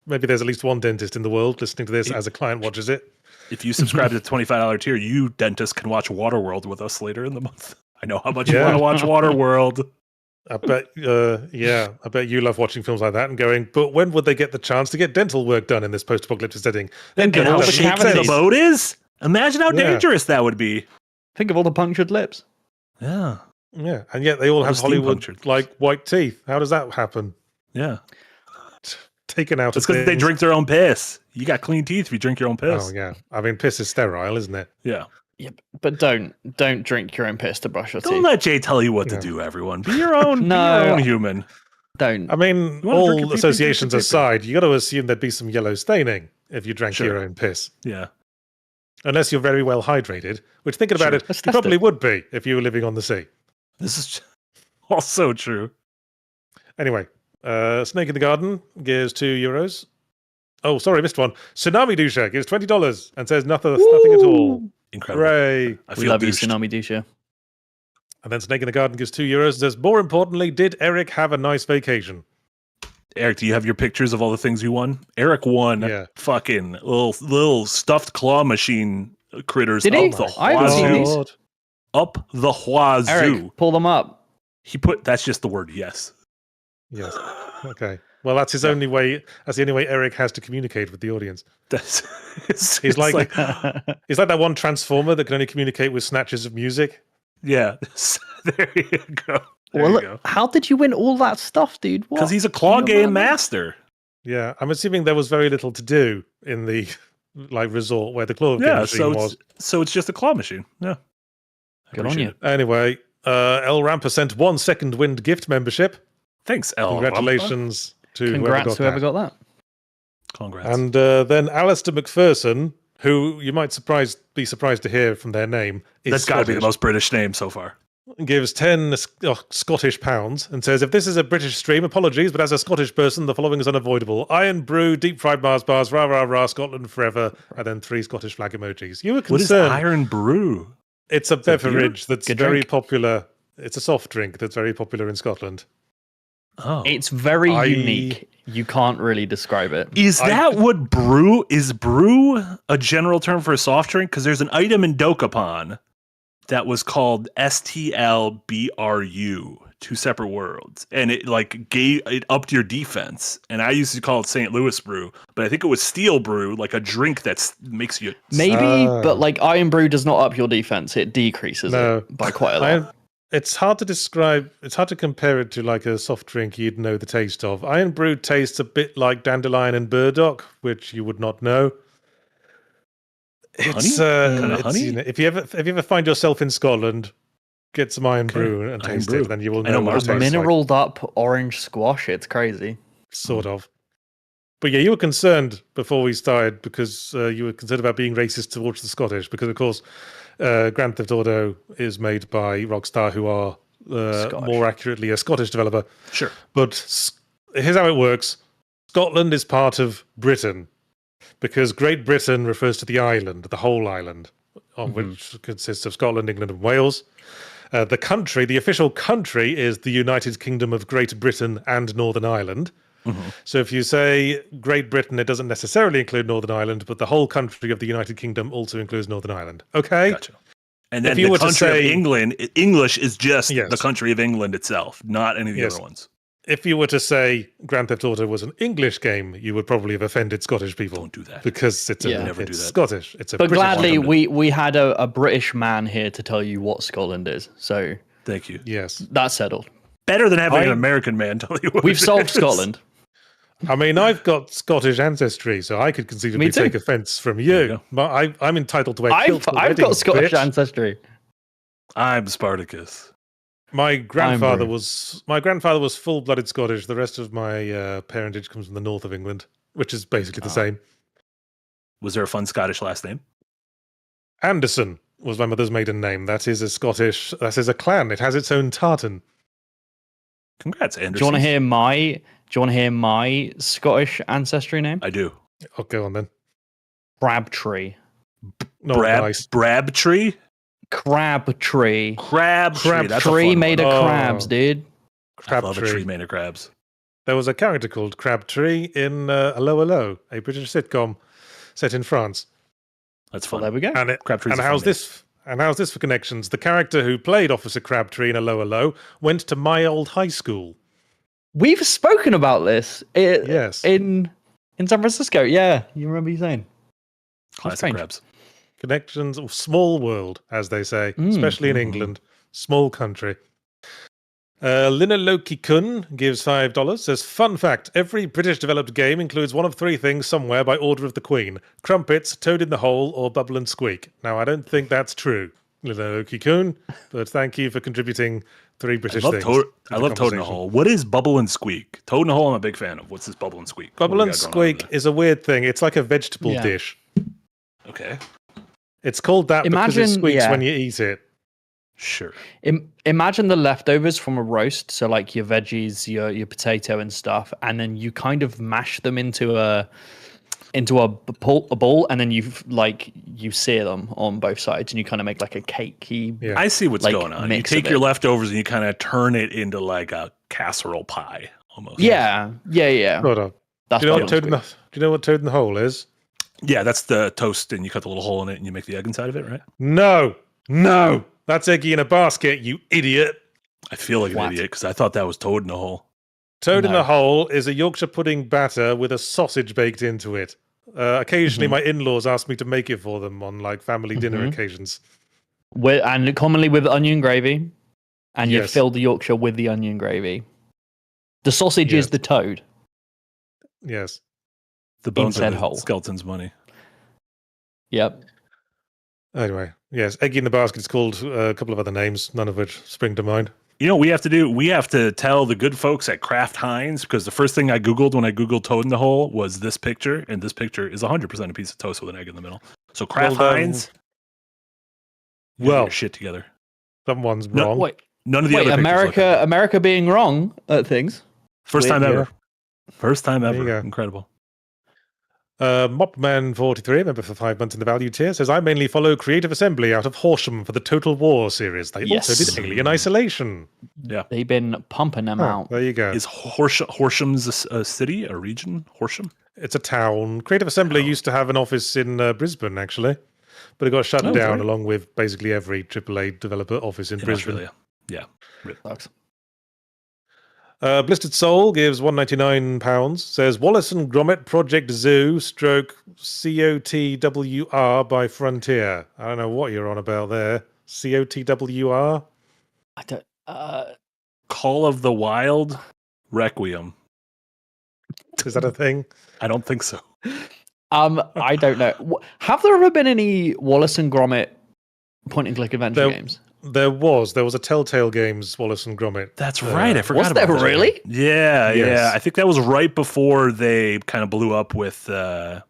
Maybe there's at least one dentist in the world listening to this as a client watches it. If you subscribe to the $25 tier, you, dentist, can watch Waterworld with us later in the month. I know how much you want to watch Waterworld. I bet you love watching films like that and going, but when would they get the chance to get dental work done in this post-apocalyptic setting? Then how shaky the boat is? Imagine how dangerous that would be. Think of all the punctured lips. Yeah. Yeah, and yet they all have Hollywood like white teeth. How does that happen? Yeah. taken out. It's because they drink their own piss. You got clean teeth if you drink your own piss. Oh yeah, I mean piss is sterile, isn't it? Yeah. Yep. But don't drink your own piss to brush your teeth. Don't let Jay tell you what to do, everyone. Be your own, be your own human. Don't. I mean, all associations aside, you got to assume there'd be some yellow staining if you drank your own piss. Yeah. Unless you're very well hydrated, which thinking about it, you probably would be if you were living on the sea. This is also true. Anyway, Snake in the Garden gives €2. Oh, sorry, missed one. Tsunami Dusha gives $20 and says nothing at all. Incredible. Hooray. We love you, Tsunami Dusha. And then Snake in the Garden gives €2 and says, more importantly, did Eric have a nice vacation? Eric, do you have your pictures of all the things you won? Eric won fucking little stuffed claw machine critters. Did he? I haven't seen these. Up the wazoo. Eric, pull them up. That's just the word yes. Yes. Okay. Well, that's his only way. That's the only way Eric has to communicate with the audience. He's like that one transformer that can only communicate with snatches of music. Yeah. There you go. There you go. How did you win all that stuff, dude? Because he's a claw game master. Yeah, I'm assuming there was very little to do in the resort where the claw game machine was. So it's just a claw machine. Yeah. Good on you. Anyway, El Rampa sent 1 Second Wind gift membership. Thanks, El. Congratulations to whoever got that. Congrats. And then Alistair McPherson, who you might be surprised to hear from their name. That's got to be the most British name so far. Gives 10 Scottish pounds and says, if this is a British stream, apologies, but as a Scottish person, the following is unavoidable. Iron Brew, deep fried Mars bars, rah, rah, rah, Scotland forever, and then 3 Scottish flag emojis. You were concerned. What is Iron Brew? It's a beverage that's very popular. It's a soft drink that's very popular in Scotland. Oh, it's very unique. You can't really describe it. Is that what brew is? Brew a general term for a soft drink? Because there's an item in Dokapon that was called STLBRU, 2 separate words, and it it upped your defense. And I used to call it St. Louis Brew, but I think it was Steel Brew, like a drink that makes you but Iron Brew does not up your defense; it decreases it by quite a lot. It's hard to describe. It's hard to compare it to like a soft drink you'd know the taste of. Iron Brew tastes a bit like dandelion and burdock, which you would not know. It's honey? If you ever find yourself in Scotland, get some Iron Brew and taste it, then you will know what it tastes mineraled up orange squash. It's crazy. Sort of. But yeah, you were concerned before we started because you were concerned about being racist towards the Scottish because, of course, Grand Theft Auto is made by Rockstar, who are more accurately a Scottish developer. Sure. But here's how it works. Scotland is part of Britain because Great Britain refers to the island, the whole island, which consists of Scotland, England, and Wales. The official country is the United Kingdom of Great Britain and Northern Ireland. Mm-hmm. So if you say Great Britain, it doesn't necessarily include Northern Ireland, but the whole country of the United Kingdom also includes Northern Ireland. Okay? Gotcha. And then the country of England, English is just the country of England itself, not any of the other ones. If you were to say Grand Theft Auto was an English game, you would probably have offended Scottish people. Don't do that. Because it's Scottish. It's a but British gladly, one. we had a British man here to tell you what Scotland is. So thank you. Yes. That's settled. Better than having an American man tell you what we've solved Scotland. I mean, I've got Scottish ancestry, so I could conceivably take offence from you. But I'm entitled to wear kilts. I've got Scottish ancestry. I'm Spartacus. My grandfather was full-blooded Scottish. The rest of my parentage comes from the north of England, which is basically the same. Was there a fun Scottish last name? Anderson was my mother's maiden name. That is a clan. It has its own tartan. Congrats, Anderson. Do you want to hear my Scottish ancestry name? I do. Oh, go on then. Crabtree. Brabtree? Crabtree. Crabtree made of crabs, dude. I love a tree made of crabs. There was a character called Crabtree in Hello, Hello, a British sitcom set in France. That's fun. Well, there we go. And how's this for connections? The character who played Officer Crabtree in Hello, Hello went to my old high school. We've spoken about this. Yes. In San Francisco. Yeah, you remember you saying. Classic crabs. Connections, small world, as they say, especially in England. Small country. Linoloki-kun gives $5. Says, fun fact, every British-developed game includes one of three things somewhere by order of the Queen. Crumpets, Toad in the Hole, or Bubble and Squeak. Now, I don't think that's true, Linoloki-kun, but thank you for contributing three British things. I love Toad in the Hole. What is Bubble and Squeak? Toad in the Hole I'm a big fan of. What's this Bubble and Squeak? Bubble and Squeak is a weird thing. It's like a vegetable Yeah. dish. Okay. It's called that because it squeaks when you eat it. Sure. Imagine the leftovers from a roast, so like your veggies, your potato and stuff, and then you kind of mash them into a ball, and then you sear them on both sides, and you kind of make like a cakey. Yeah. I see what's like, going on. You mix take of your it. leftovers and you kind of turn it into like a casserole pie almost. Yeah. Hold on. That's Do you know Bubble and Squeak. Do you know what Toad in the Hole is? Yeah, that's the toast, and you cut the little hole in it, and you make the egg inside of it, right? No. That's Eggy in a Basket, you idiot. I feel like an What? idiot because I thought that was Toad in the Hole. Toad in No. the Hole is a Yorkshire pudding batter with a sausage baked into it. Occasionally, my in-laws ask me to make it for them on like family dinner occasions. And commonly with onion gravy, and you Yes. fill the Yorkshire with the onion gravy. The sausage is Yes. the toad. Yes. The bones Inside of the hole. skeleton's money. Yep. Anyway, yes, Eggy in the Basket is called a couple of other names, none of which spring to mind. You know what we have to do? We have to tell the good folks at Kraft Heinz, because the first thing I Googled when I Googled Toad in the Hole was this picture, and this picture is 100% a piece of toast with an egg in the middle. So Kraft Well, Heinz, you get well, your shit together. someone's No, wrong. Wait, None of the other pictures look like that. America being wrong at things. First time Weird, ever. First time There you ever. go. Incredible. Mopman43, member for 5 months in the value tier, says, I mainly follow Creative Assembly out of Horsham for the Total War series. They also Yes. did Alien Isolation. They've been pumping them out. There you go. Is Horsham's a city, a region? Horsham? It's a town. Creative Assembly used to have an office in Brisbane, actually, but it got shut Oh, down right. along with basically every AAA developer office in Brisbane. Australia. Yeah. Sucks. Blistered Soul gives £199, says Wallace and Gromit Project Zoo stroke COTWR by Frontier. I don't know what you're on about there. COTWR? I don't. Call of the Wild Requiem. Is that a thing? I don't think so. I don't know. Have there ever been any Wallace and Gromit point and click adventure games? There was a Telltale Games Wallace and Gromit. That's right. I forgot Was about there that. really? Yeah, Yes. yeah. I think that was right before they kind of blew up with The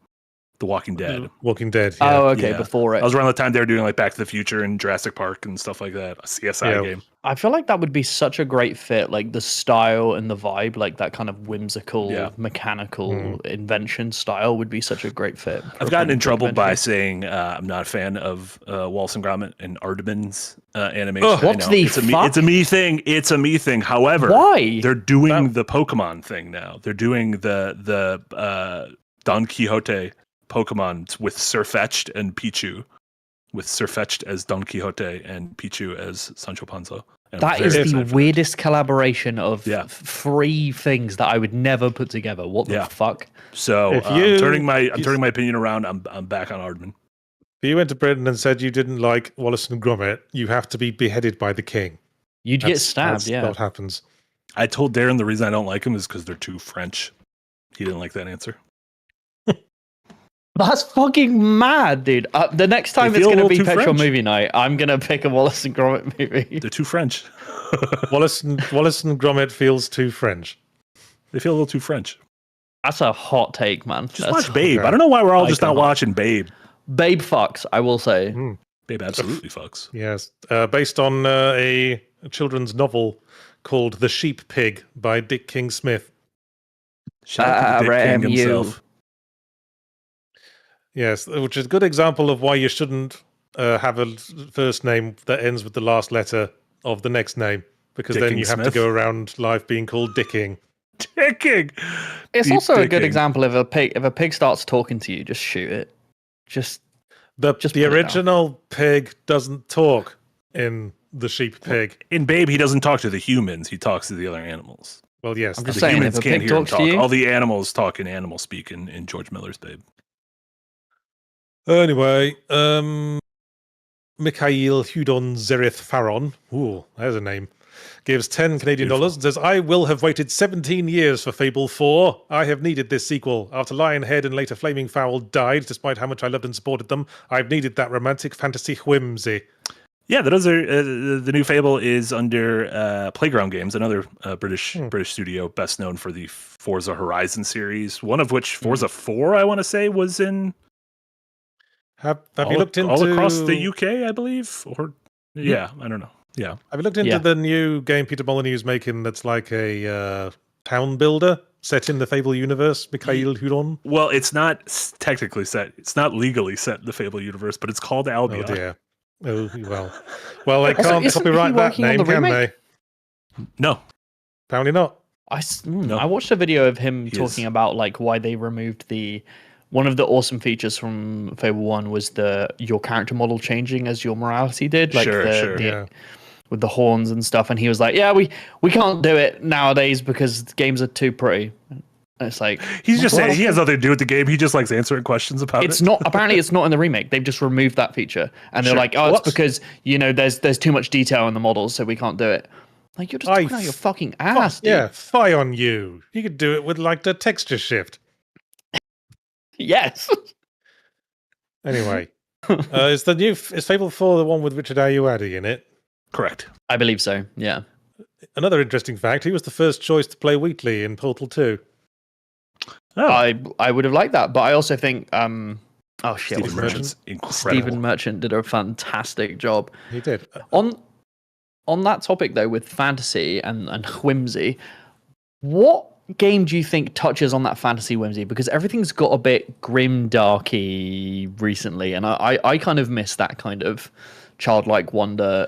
Walking Dead. Walking Dead. Yeah. Oh, okay, Yeah. before it. That was around the time they were doing like Back to the Future and Jurassic Park and stuff like that. A CSI Yeah. game. I feel like that would be such a great fit, like the style and the vibe, like that kind of whimsical, mechanical invention style would be such a great fit. I've gotten in trouble by saying I'm not a fan of Wallace and Gromit and Aardman's animation. Ugh. I What know. the it's fuck? It's a me thing. It's a me thing. However, Why? they're doing the Pokemon thing now. They're doing the Don Quixote Pokemon with Sirfetch'd and Pichu, with Sirfetch'd as Don Quixote and Pichu as Sancho Panza. And I'm That very is the excited for weirdest collaboration of Yeah. three things that I would never put together. What the Yeah. fuck? that. So If I'm you- turning my opinion around. I'm back on Aardman. If you went to Britain and said you didn't like Wallace and Gromit, you have to be beheaded by the king. You'd get stabbed, That's yeah. what happens. I told Darren the reason I don't like them is because they're too French. He didn't like that answer. That's fucking mad, dude. The next time They it's feel a going to be little too Petrol French. Movie Night, I'm going to pick a Wallace and Gromit movie. They're too French. Wallace and Gromit feels too French. They feel a little too French. That's a hot take, man. Just That's- watch Babe. okay. I don't know why we're all I just not cannot. watching Babe. Babe fucks, I will say. Babe absolutely fucks. Yes, based on a children's novel called The Sheep Pig by Dick King Smith. Shout out to the Dick King ram you. himself. Yes, which is a good example of why you shouldn't have a first name that ends with the last letter of the next name, because then Dicking you have to Smith? go around life being called Dicking. Dicking. It's Deep also a good dicking. example if a pig starts talking to you, just shoot it. Just The Just put it down. original pig doesn't talk in The Sheep Pig. In Babe, he doesn't talk to the humans. He talks to the other animals. Well, yes. I'm just The saying, humans if a can't pig hear him talks to talk. you, All the animals talk in animal speak in George Miller's Babe. Anyway, Mikhail Hudon Zerith Faron. Ooh, there's a name. gives 10 Canadian dollars. Says, I will have waited 17 years for Fable 4. I have needed this sequel. After Lionhead and later Flaming Fowl died, despite how much I loved and supported them, I've needed that romantic fantasy whimsy. Yeah, those are the new Fable is under Playground Games, another British studio, best known for the Forza Horizon series. One of which Forza 4, I want to say, was in. Have you looked into all across the UK? I believe, or I don't know. Yeah, have you looked into the new game Peter Molyneux's making? That's like a town builder set in the Fable universe. Mikhail Huron. Well, it's not technically set. It's not legally set in the Fable universe, but it's called Albion. Oh dear. Oh well, they can't copyright that name, can they? No, apparently not. I watched a video of him talking about like why they removed one of the awesome features from Fable 1 was your character model changing as your morality did, like with the horns and stuff. And he was like, we can't do it nowadays because games are too pretty. And it's like he's just saying he has nothing to do with the game. He just likes answering questions about it. It's not apparently it's not in the remake. They've just removed that feature, and they're like, it's because there's too much detail in the models, so we can't do it. Like you're just talking out your fucking ass, dude. Yeah, fie on you. You could do it with like the texture shift. Yes. Anyway, is Fable 4 the one with Richard Ayoade in it? Correct. I believe so. Yeah. Another interesting fact: he was the first choice to play Wheatley in Portal 2. Oh. I would have liked that, but I also think Stephen Merchant's incredible. Stephen Merchant did a fantastic job. He did. On that topic though, with fantasy and whimsy, what game do you think touches on that fantasy whimsy? Because everything's got a bit grim darky recently, and I kind of miss that kind of childlike wonder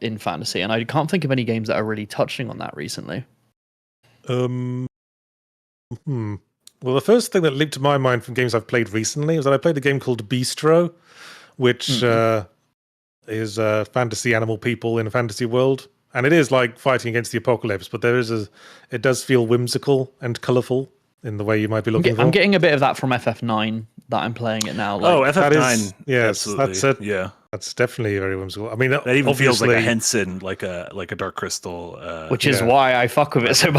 in fantasy, and I can't think of any games that are really touching on that recently. Well, the first thing that leaped to my mind from games I've played recently was that I played a game called Bistro, which is fantasy animal people in a fantasy world. And it is like fighting against the apocalypse, but it does feel whimsical and colourful in the way you might be looking for. I'm getting a bit of that from FF9 that I'm playing it now. FF9. Yes, that's it. Yeah. That's definitely very whimsical. I mean, that even feels like a Henson, like a Dark Crystal. Which is why I fuck with it so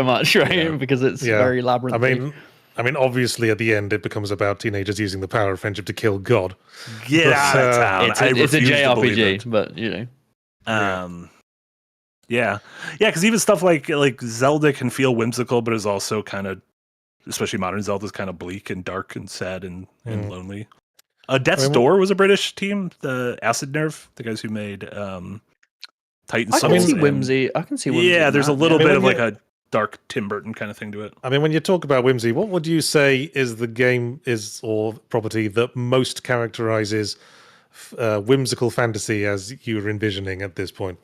much, right? Yeah. Because it's very labyrinthine. I mean, obviously, at the end, it becomes about teenagers using the power of friendship to kill God. Get out of town! It's a JRPG, but you know. Yeah, because even stuff like Zelda can feel whimsical, but is also kind of, especially modern Zelda, is kind of bleak and dark and sad and lonely. Death's Door was a British team, the Acid Nerve, the guys who made Titan Souls. I can see whimsy. Yeah, there's a little bit of like a dark Tim Burton kind of thing to it. I mean, when you talk about whimsy, what would you say is the game or property that most characterizes whimsical fantasy as you're envisioning at this point?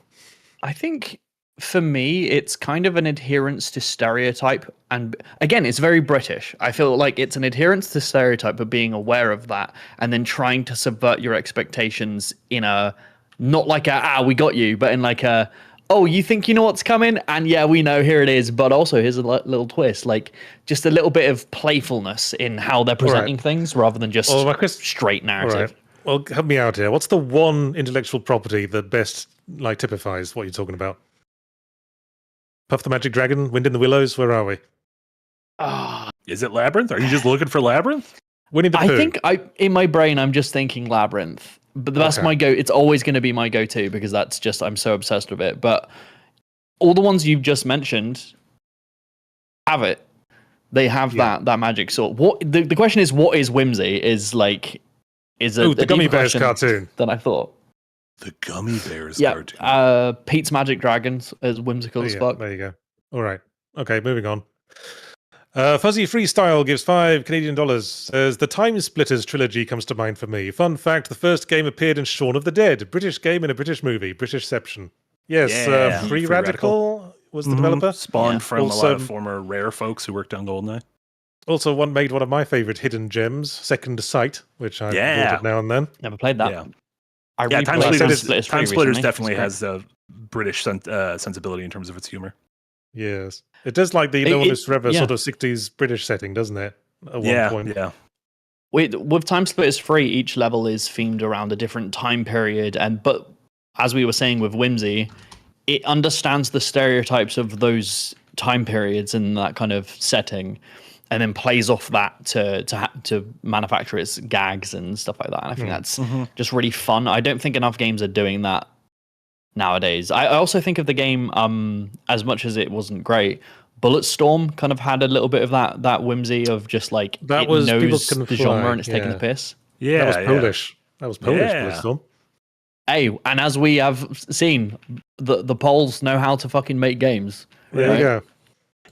I think for me, it's kind of an adherence to stereotype. And again, it's very British. I feel like it's an adherence to stereotype, but being aware of that and then trying to subvert your expectations in a, not like we got you, but in like a, oh, you think you know what's coming? And yeah, we know, here it is. But also here's a little twist, like just a little bit of playfulness in how they're presenting things rather than just straight narrative. Well, help me out here. What's the one intellectual property that best typifies what you're talking about? Puff the Magic Dragon, Wind in the Willows, where are we? Is it Labyrinth? Are you just looking for Labyrinth? Winnie the Pooh. I think in my brain, I'm just thinking Labyrinth. But that's my go. It's always going to be my go-to because that's just, I'm so obsessed with it. But all the ones you've just mentioned have it. They have that magic sort. What the question is, what is whimsy? Is like, the Gummy Bears cartoon that I thought. The Gummy Bears cartoon. Pete's Magic Dragons is whimsical as fuck. There you go. All right. Okay, moving on. Fuzzy Freestyle gives 5 Canadian dollars. Says the Time Splitters trilogy comes to mind for me. Fun fact: the first game appeared in Shaun of the Dead, British game in a British movie, Britishception. Yes, Free Radical was the developer. Spawned from a lot of former Rare folks who worked on GoldenEye. Also, made one of my favorite hidden gems, Second Sight, which I bought it now and then. Never played that. Time Splitters definitely has a British sensibility in terms of its humor. Yes. It does like the No One Lives Forever sort of 60s British setting, doesn't it? At one point. Yeah. With Time Splitters 3, each level is themed around a different time period. But as we were saying with Whimsy, it understands the stereotypes of those time periods and that kind of setting, and then plays off that to manufacture its gags and stuff like that. And I think that's just really fun. I don't think enough games are doing that nowadays. I also think of the game, as much as it wasn't great, Bulletstorm kind of had a little bit of that whimsy of just like that it was knows the genre and it's taking the piss. Yeah, that was Polish. That was Polish. Yeah. Bulletstorm. Hey, and as we have seen, the Poles know how to fucking make games. There you go.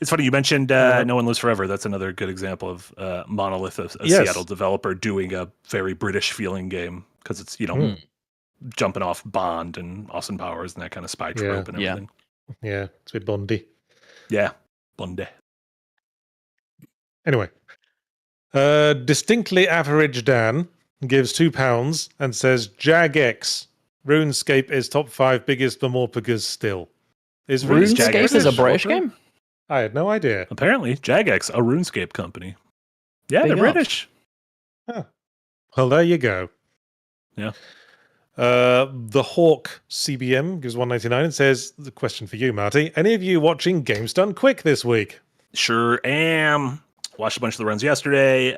It's funny you mentioned No One Lives Forever. That's another good example of Monolith, a Seattle developer, doing a very British feeling game because it's jumping off Bond and Austin Powers and that kind of spy trope and everything. Yeah, it's with Bondi. Yeah, Bondi. Anyway, distinctly average Dan gives £2 and says Jagex RuneScape is top 5 biggest Bamorpagas still. Is RuneScape is a British game? I had no idea. Apparently, Jagex, a RuneScape company. Yeah, Big they're ups. British. Huh. Well, there you go. Yeah. The Hawk CBM gives $1.99 and says, the question for you, Marty. Any of you watching Games Done Quick this week? Sure am. Watched a bunch of the runs yesterday.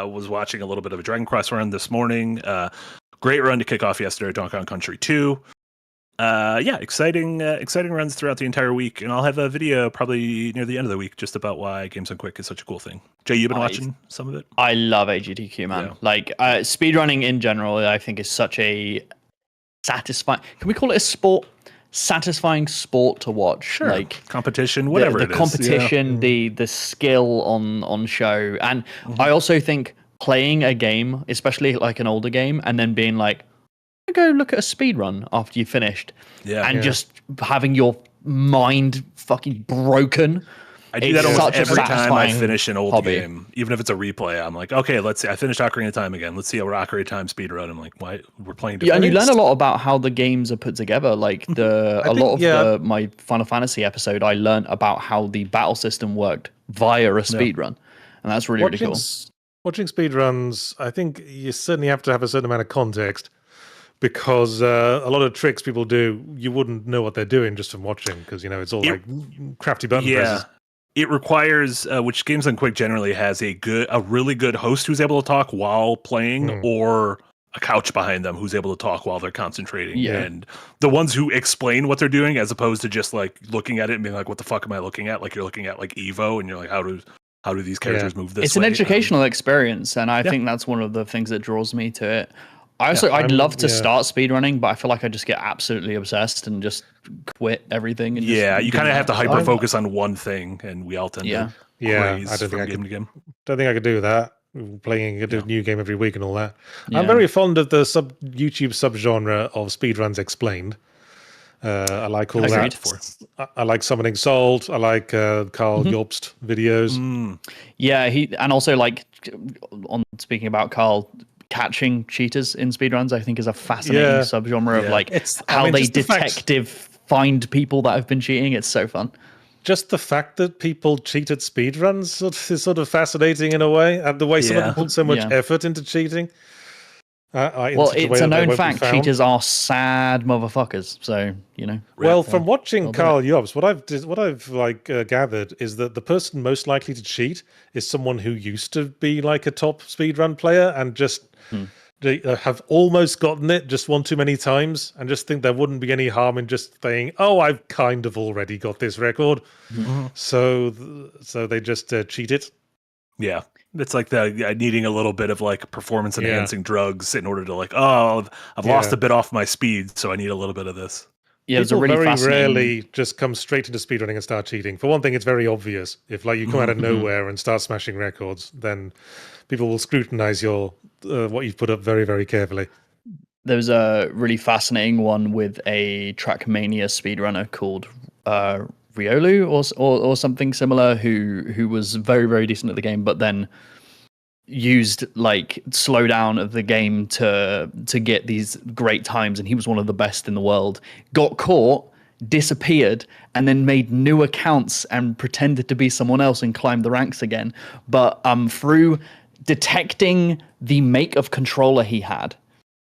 Was watching a little bit of a Dragon Quest run this morning. Great run to kick off yesterday, Donkey Kong Country 2. Exciting runs throughout the entire week, and I'll have a video probably near the end of the week just about why Games Done Quick is such a cool thing. Jay, you've been watching some of it? I love AGDQ, man. Yeah. Like speedrunning in general, I think is such a satisfying. Can we call it a sport? Satisfying sport to watch. Sure. Like competition, whatever the it is. competition, the skill on show, and I also think playing a game, especially like an older game, and then being like, go look at a speed run after you finished, just having your mind fucking broken. I do that almost every time I finish an old hobby. game, even if it's a replay. I'm like, okay, let's see. I finished Ocarina of Time again. Let's see a Ocarina of Time speed run. I'm like, why we're playing? Yeah, and you learn a lot about how the games are put together. Like my Final Fantasy episode, I learned about how the battle system worked via a speed run, and that's really cool. Watching speed runs, I think you certainly have to have a certain amount of context. Because a lot of tricks people do, you wouldn't know what they're doing just from watching, because it's all like crafty button presses. It requires, which Games Done Quick generally has a really good host who's able to talk while playing, or a couch behind them who's able to talk while they're concentrating. Yeah. And the ones who explain what they're doing, as opposed to just like looking at it and being like, "What the fuck am I looking at?" Like you're looking at like Evo, and you're like, "How do these characters move this?" It's an educational experience, and I think that's one of the things that draws me to it. I'd love to start speedrunning, but I feel like I just get absolutely obsessed and just quit everything. And you kind of have to hyper focus on one thing, and we all tend to I don't think I could do that. Playing a new game every week and all that. I'm very fond of the YouTube subgenre of speedruns explained. I like all that. I like Summoning Salt. I like Carl Jobst videos. Yeah, and also like speaking about Carl. Catching cheaters in speedruns, I think, is a fascinating subgenre of like how they find people that have been cheating. It's so fun. Just the fact that people cheat at speedruns is sort of fascinating in a way, and the way some of them put so much effort into cheating. It's a known fact. Cheaters are sad motherfuckers. So Well, from watching Carl Jobst, what I've gathered is that the person most likely to cheat is someone who used to be like a top speedrun player and just they have almost gotten it just one too many times, and just think there wouldn't be any harm in just saying, "Oh, I've kind of already got this record," so they just cheat it. Yeah. It's like the needing a little bit of like performance enhancing drugs in order to like, I've lost a bit off my speed, so I need a little bit of this. Yeah, it's a really very fascinating... rarely just come straight into speedrunning and start cheating. For one thing, it's very obvious. If like you come out of nowhere and start smashing records, then people will scrutinize your what you've put up very, very carefully. There was a really fascinating one with a Trackmania speedrunner called Riolu or something similar, who was very, very decent at the game, but then used like slowdown of the game to get these great times, and he was one of the best in the world. Got caught, disappeared, and then made new accounts and pretended to be someone else and climbed the ranks again. But through detecting the make of controller he had,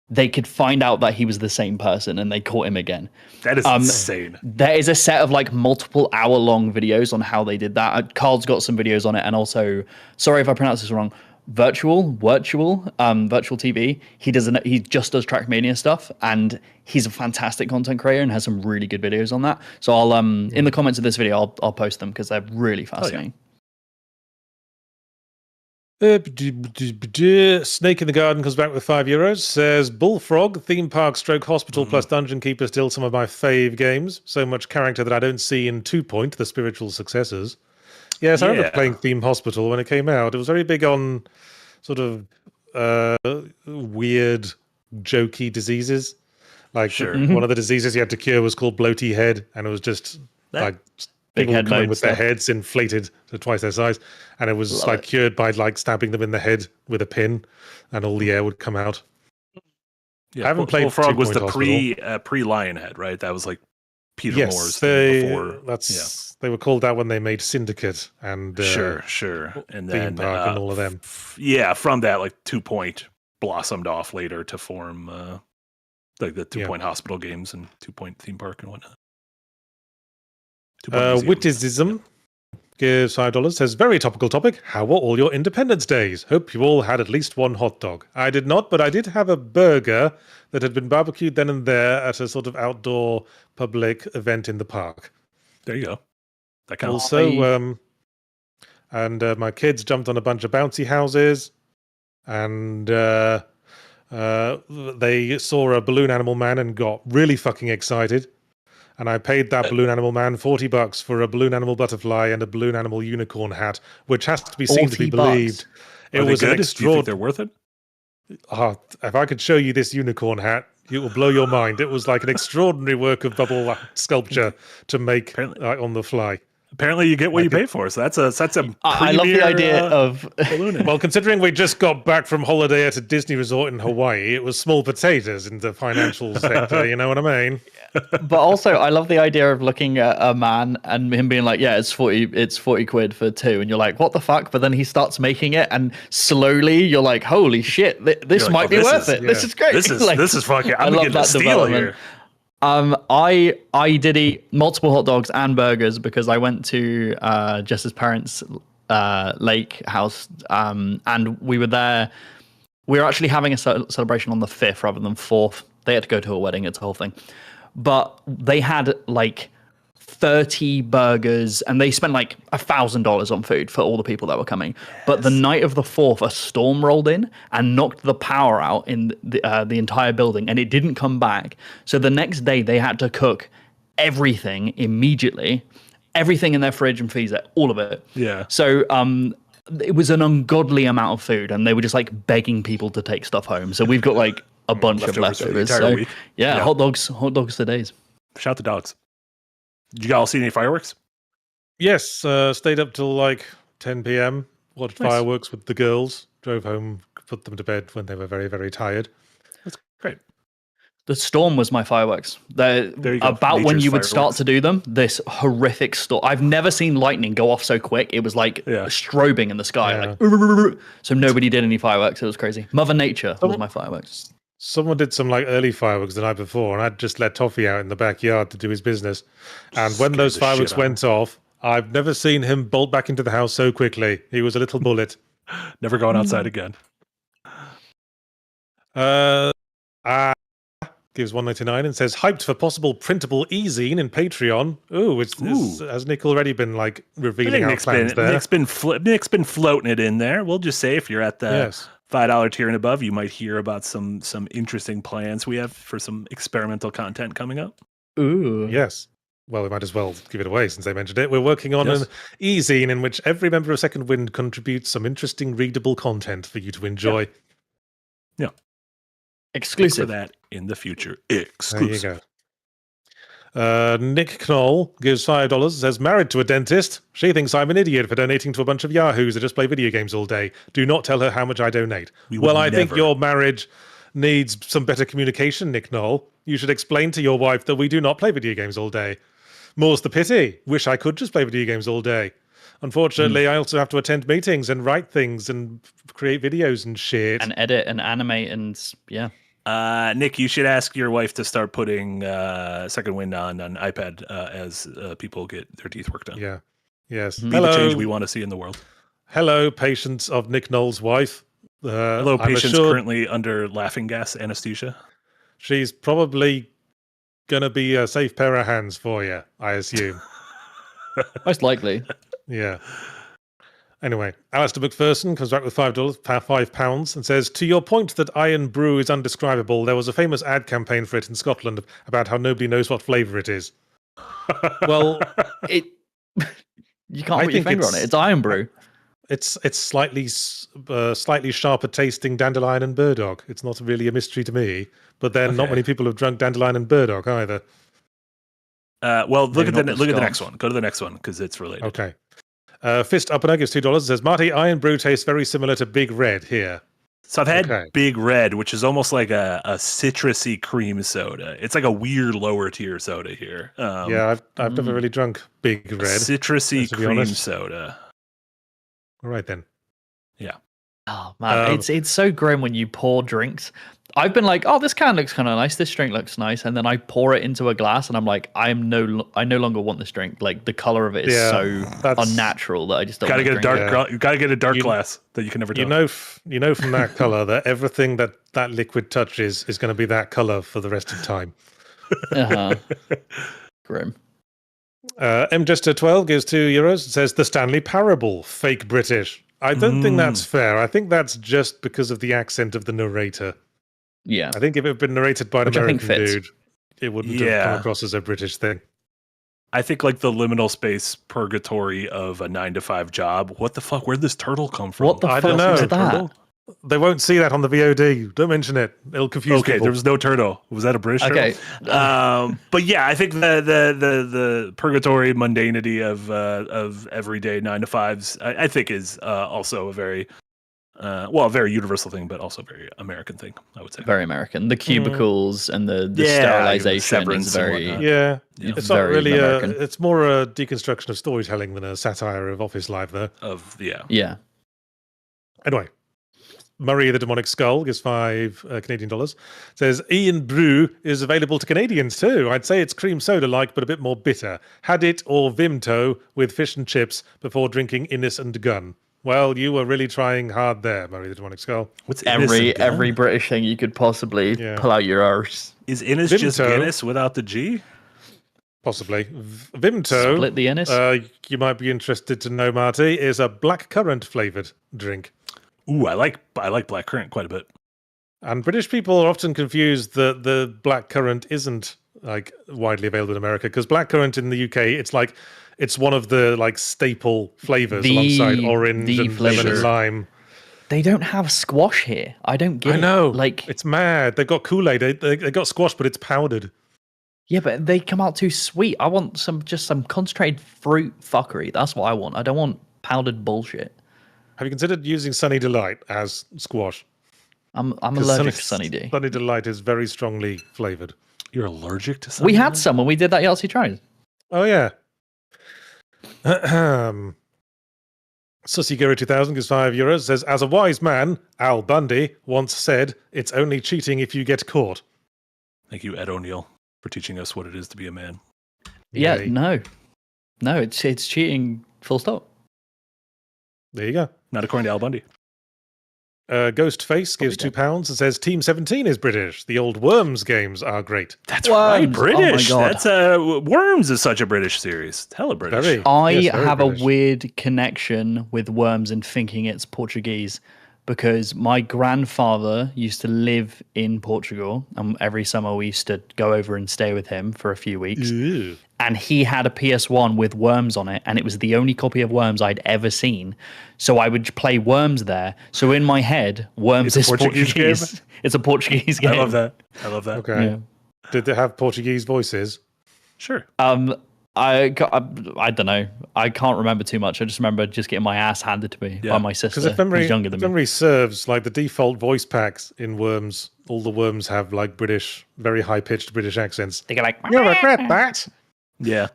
they could find out that he was the same person and they caught him again. That is insane. There is a set of like multiple hour-long videos on how they did that. Carl's got some videos on it, and also, sorry if I pronounce this wrong, virtual TV. He just does Trackmania stuff, and he's a fantastic content creator and has some really good videos on that. So I'll in the comments of this video I'll post them because they're really fascinating. Snake in the Garden comes back with €5. Says Bullfrog, Theme Park Stroke Hospital plus Dungeon Keeper still some of my fave games. So much character that I don't see in 2 Point, the spiritual successors. Yes, I remember playing Theme Hospital when it came out. It was very big on sort of weird, jokey diseases. Like one of the diseases you had to cure was called bloaty head, and it was just like people would come in with their heads inflated to twice their size, and it was cured by like stabbing them in the head with a pin, and all the air would come out. Yeah, I haven't played Bullfrog was the Hospital. pre Lionhead, right? That was like Peter Moore's before. They were called that when they made Syndicate and sure, and then Theme Park and all of them. From that, like 2 Point blossomed off later to form like the 2 Point Hospital games and 2 Point Theme Park and whatnot. Witticism gives $5. Says very topical topic. How were all your Independence Days? Hope you all had at least one hot dog. I did not, but I did have a burger that had been barbecued then and there at a sort of outdoor public event in the park. There you go. That kind also, and my kids jumped on a bunch of bouncy houses, and they saw a balloon animal man and got really fucking excited. And I paid that balloon animal man $40 for a balloon animal butterfly and a balloon animal unicorn hat, which has to be seen to be believed. It was good. Do you think they're worth it? If I could show you this unicorn hat, it will blow your mind. It was like an extraordinary work of bubble sculpture to make on the fly. Apparently, you get what you pay for. So that's a I love the idea of well, considering we just got back from holiday at a Disney resort in Hawaii, it was small potatoes in the financial sector. You know what I mean? But also, I love the idea of looking at a man and him being like, "Yeah, it's 40 quid for 2," and you're like, "What the fuck?" But then he starts making it, and slowly you're like, "Holy shit, this might be worth it. This is great. This is fucking. I'm getting a steal here." I did eat multiple hot dogs and burgers because I went to Jess's parents' lake house, and we were there. We were actually having a celebration on the 5th rather than 4th. They had to go to a wedding. It's a whole thing. But they had like 30 burgers, and they spent like $1,000 on food for all the people that were coming. Yes. But the night of the 4th, a storm rolled in and knocked the power out in the entire building, and it didn't come back. So the next day, they had to cook everything immediately, everything in their fridge and freezer, all of it. Yeah. So it was an ungodly amount of food, and they were just like begging people to take stuff home. So we've got like a bunch of leftovers. So week. Yeah, hot dogs for days. Shout the dogs. Did you all see any fireworks? Yes, stayed up till like 10 p.m. Watched fireworks with the girls. Drove home, put them to bed when they were very, very tired. That's great. The storm was my fireworks. There you go. About when you would start to do them, this horrific storm. I've never seen lightning go off so quick. It was like strobing in the sky. Like, so nobody did any fireworks. It was crazy. Mother Nature was my fireworks. Someone did some like early fireworks the night before, and I'd just let Toffee out in the backyard to do his business. And when those fireworks went off, I've never seen him bolt back into the house so quickly. He was a little bullet. Never going outside again. Gives $1.99 and says hyped for possible printable e-zine in Patreon. Ooh, has Nick already been like revealing our plans there? Nick's been floating it in there. We'll just say if you're at the $5 tier and above, you might hear about some interesting plans we have for some experimental content coming up. Ooh. Yes. Well, we might as well give it away since they mentioned it. We're working on an e-zine in which every member of Second Wind contributes some interesting readable content for you to enjoy. Yeah. Exclusive. For that in the future. Exclusive. There you go. Nick Knoll gives $5, says, married to a dentist. She thinks I'm an idiot for donating to a bunch of yahoos that just play video games all day. Do not tell her how much I donate. I think your marriage needs some better communication, Nick Knoll. You should explain to your wife that we do not play video games all day. More's the pity. Wish I could just play video games all day. Unfortunately, I also have to attend meetings and write things and create videos and shit. And edit and animate and Nick, you should ask your wife to start putting Second Wind on iPad as people get their teeth worked on. Yeah. Yes. Be the change we want to see in the world. Hello, patients of Nick Knoll's wife. Hello, patients currently under laughing gas anesthesia. She's probably going to be a safe pair of hands for you, I assume. Most likely. Yeah. Anyway, Alistair McPherson comes back with £5, and says, to your point that Iron Brew is undescribable, there was a famous ad campaign for it in Scotland about how nobody knows what flavour it is. Well, you can't put your finger on it. It's Iron Brew. It's slightly sharper tasting dandelion and burdock. It's not really a mystery to me, but then not many people have drunk dandelion and burdock either. Well, look at the next one. Go to the next one because it's related. Okay. Fist Upper gives $2. Says, Marty, Iron Brew tastes very similar to Big Red here. So I've had Big Red, which is almost like a citrusy cream soda. It's like a weird lower tier soda here. Yeah, I've never really drunk Big Red. Citrusy cream soda. All right then. Yeah. Oh man, it's so grim when you pour drinks. I've been like, oh, this can looks kind of nice. This drink looks nice, and then I pour it into a glass, and I'm like, I no longer want this drink. Like the color of it is so unnatural that I just don't. Gotta get a dark. You gotta get a dark glass that you can never tell. You know from that color that everything that liquid touches is going to be that color for the rest of time. Grim. Mjester12 gives €2 and says the Stanley Parable, fake British. I don't think that's fair. I think that's just because of the accent of the narrator. Yeah. I think if it had been narrated by an American dude, it wouldn't have come across as a British thing. I think like the liminal space purgatory of a 9-to-5 job. What the fuck? Where'd this turtle come from? What the fuck is that? They won't see that on the VOD. Don't mention it. It'll confuse people. There was no turtle. Was that a British turtle? But yeah, I think the purgatory mundanity of everyday 9-to-5s, I think is also a very very universal thing, but also very American thing, I would say. Very American. The cubicles and the sterilization is very... It's not really American. It's more a deconstruction of storytelling than a satire of office life, though. Yeah. Anyway. Murray the Demonic Skull gives $5 Canadian. Says, Ian Brew is available to Canadians too. I'd say it's cream soda-like, but a bit more bitter. Had it or Vimto with fish and chips before drinking Innis and Gun. Well, you were really trying hard there, Murray the Demonic Skull. What's every British thing you could possibly pull out your arse? Is Innis just Guinness without the G? Possibly. Vimto, split the Innis. You might be interested to know, Marty, is a blackcurrant flavoured drink. Ooh, I like blackcurrant quite a bit. And British people are often confused that the blackcurrant isn't like widely available in America, because blackcurrant in the UK, it's one of the like staple flavors alongside orange and lemon and lime. They don't have squash here. I don't get it. I know. Like, it's mad. They've got Kool-Aid. They got squash, but it's powdered. Yeah, but they come out too sweet. I want some concentrated fruit fuckery. That's what I want. I don't want powdered bullshit. Have you considered using Sunny Delight as squash? I'm allergic to Sunny D. Sunny Delight is very strongly flavoured. You're allergic to Sunny We had some when we did that Yahtzee tries. Oh, yeah. Sussy Guru 2000 gives €5. Says, as a wise man, Al Bundy once said, it's only cheating if you get caught. Thank you, Ed O'Neill, for teaching us what it is to be a man. Yeah, no, it's cheating. Full stop. There you go. Not according to Al Bundy. Ghostface gives £2 and says Team 17 is British. The old Worms games are great. That's right, British. Oh my God. That's Worms is such a British series. It's hella British. I have a weird connection with Worms and thinking it's Portuguese, because my grandfather used to live in Portugal, and every summer we used to go over and stay with him for a few weeks. Ew. And he had a PS1 with Worms on it, and it was the only copy of Worms I'd ever seen. So I would play Worms there. So in my head, Worms is Portuguese. It's a Portuguese game. I love that. Okay. Yeah. Did they have Portuguese voices? Sure. I don't know. I can't remember too much. I just remember just getting my ass handed to me by my sister. Because if memory serves, like the default voice packs in Worms, all the Worms have like British, very high pitched British accents. They go like, "You're a crap bat." Yeah.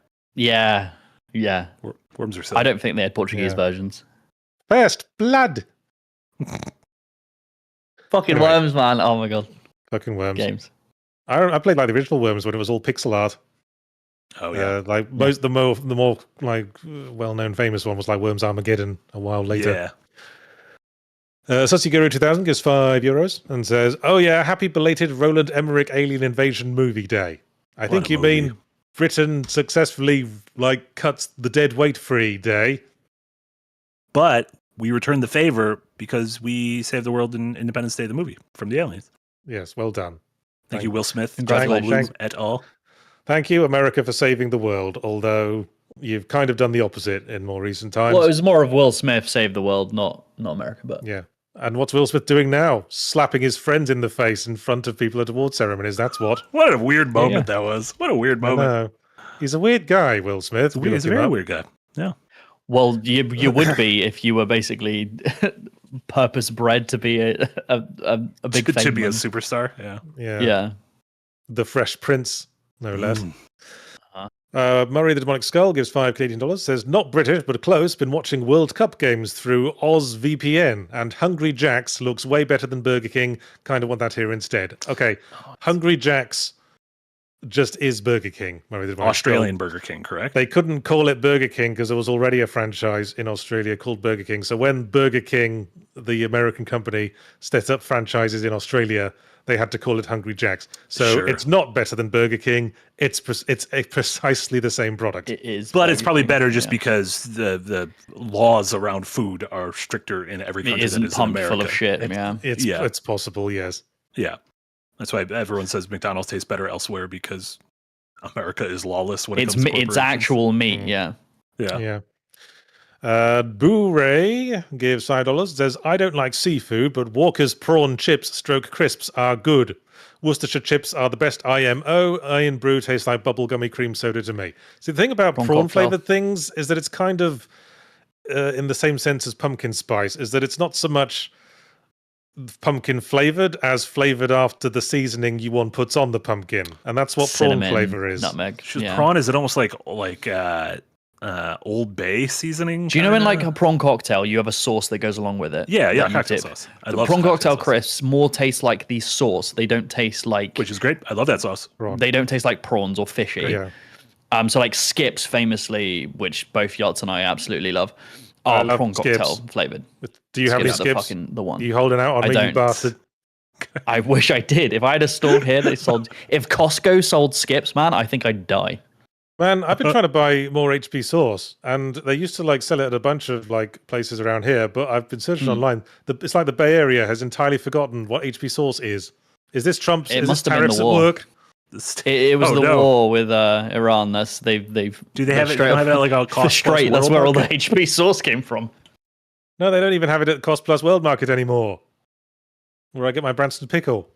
Worms are silly. I don't think they had Portuguese versions. First blood. Fucking Worms, man! Oh my God. Fucking Worms. games. I played like the original Worms when it was all pixel art. Oh yeah. The more like well-known famous one was like Worms Armageddon a while later. Yeah. Susiguru 2000 gives €5 and says, "Oh yeah, happy belated Roland Emmerich Alien Invasion movie day. I think you mean Britain successfully like cuts the dead weight free day." But we returned the favor because we saved the world in Independence Day, the movie from the aliens. Yes, well done. Thank you, Will Smith, Congratulations. et al. Thank you, America, for saving the world, although you've kind of done the opposite in more recent times. Well, it was more of Will Smith saved the world, not America. But yeah. And what's Will Smith doing now? Slapping his friends in the face in front of people at award ceremonies. That's what. What a weird moment that was. What a weird moment. I know. He's a weird guy, Will Smith. He's a very weird guy. Yeah. Well, you would be if you were basically purpose bred to be a big fame to be a man. superstar. Yeah. The Fresh Prince, no less. Murray the Demonic Skull gives $5 says, "Not British, but close. Been watching World Cup games through Oz VPN, and Hungry Jack's looks way better than Burger King. Kind of want that here instead." Okay, Hungry Jack's just is Burger King. Murray the Demonic Australian Skull. Burger King, correct? They couldn't call it Burger King because there was already a franchise in Australia called Burger King. So when Burger King, the American company, set up franchises in Australia, they had to call it Hungry Jack's. So it's not better than Burger King. It's precisely the same product. It is, but it's probably better just because the laws around food are stricter in every country. It isn't than it is pumped in full of shit. It's possible, yes. Yeah, that's why everyone says McDonald's tastes better elsewhere because America is lawless when it comes to corporations. It's actual meat. Yeah. Boo-Ray gives $5, says, "I don't like seafood, but Walker's prawn chips / crisps are good. Worcestershire chips are the best IMO. Iron Brew tastes like bubblegummy cream soda to me." See, the thing about prawn-flavored things is that it's kind of, in the same sense as pumpkin spice, is that it's not so much pumpkin-flavored as flavored after the seasoning one puts on the pumpkin. And that's what Cinnamon, prawn flavor is. Nutmeg. Prawn, is it almost like Old Bay seasoning? Do you know in like a prawn cocktail, you have a sauce that goes along with it? Yeah, cocktail sauce. I love prawn cocktail crisps more taste like the sauce. They don't taste like, which is great. I love that sauce. They don't taste like prawns or fishy. Yeah. So like Skips, famously, which both Yachts and I absolutely love, are prawn cocktail flavored. Do you have any Skips? The one. Are you holding out on me, you bastard? I wish I did. If I had a store here that sold, if Costco sold Skips, man, I think I'd die. Man, I've been trying to buy more HP sauce, and they used to like sell it at a bunch of like places around here, but I've been searching online. It's like the Bay Area has entirely forgotten what HP sauce is. Is this Trump's? It is must this have been tariffs the at war. work? It was war with Iran. They've. Do they have it? Have it like a cost straight? That's where all the HP sauce came from. No, they don't even have it at Cost Plus World Market anymore, where I get my Branston pickle.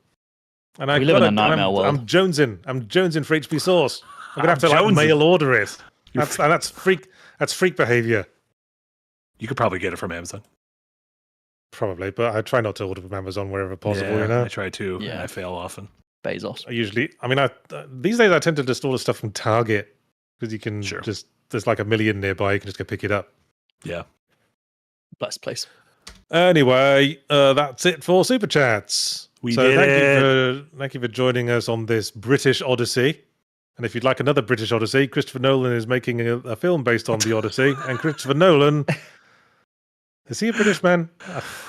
And we live in a nightmare world. I'm jonesing for HP sauce. I'm gonna have to like mail order it. That's freak behavior. You could probably get it from Amazon. Probably, but I try not to order from Amazon wherever possible. You know, I try to. Yeah, I fail often. Bezos. These days I tend to just order stuff from Target because you can there's like a million nearby. You can just go pick it up. Yeah, blessed place. Anyway, that's it for Super Chats. Thank you for joining us on this British Odyssey. And if you'd like another British Odyssey, Christopher Nolan is making a film based on the Odyssey. And Christopher Nolan, is he a British man?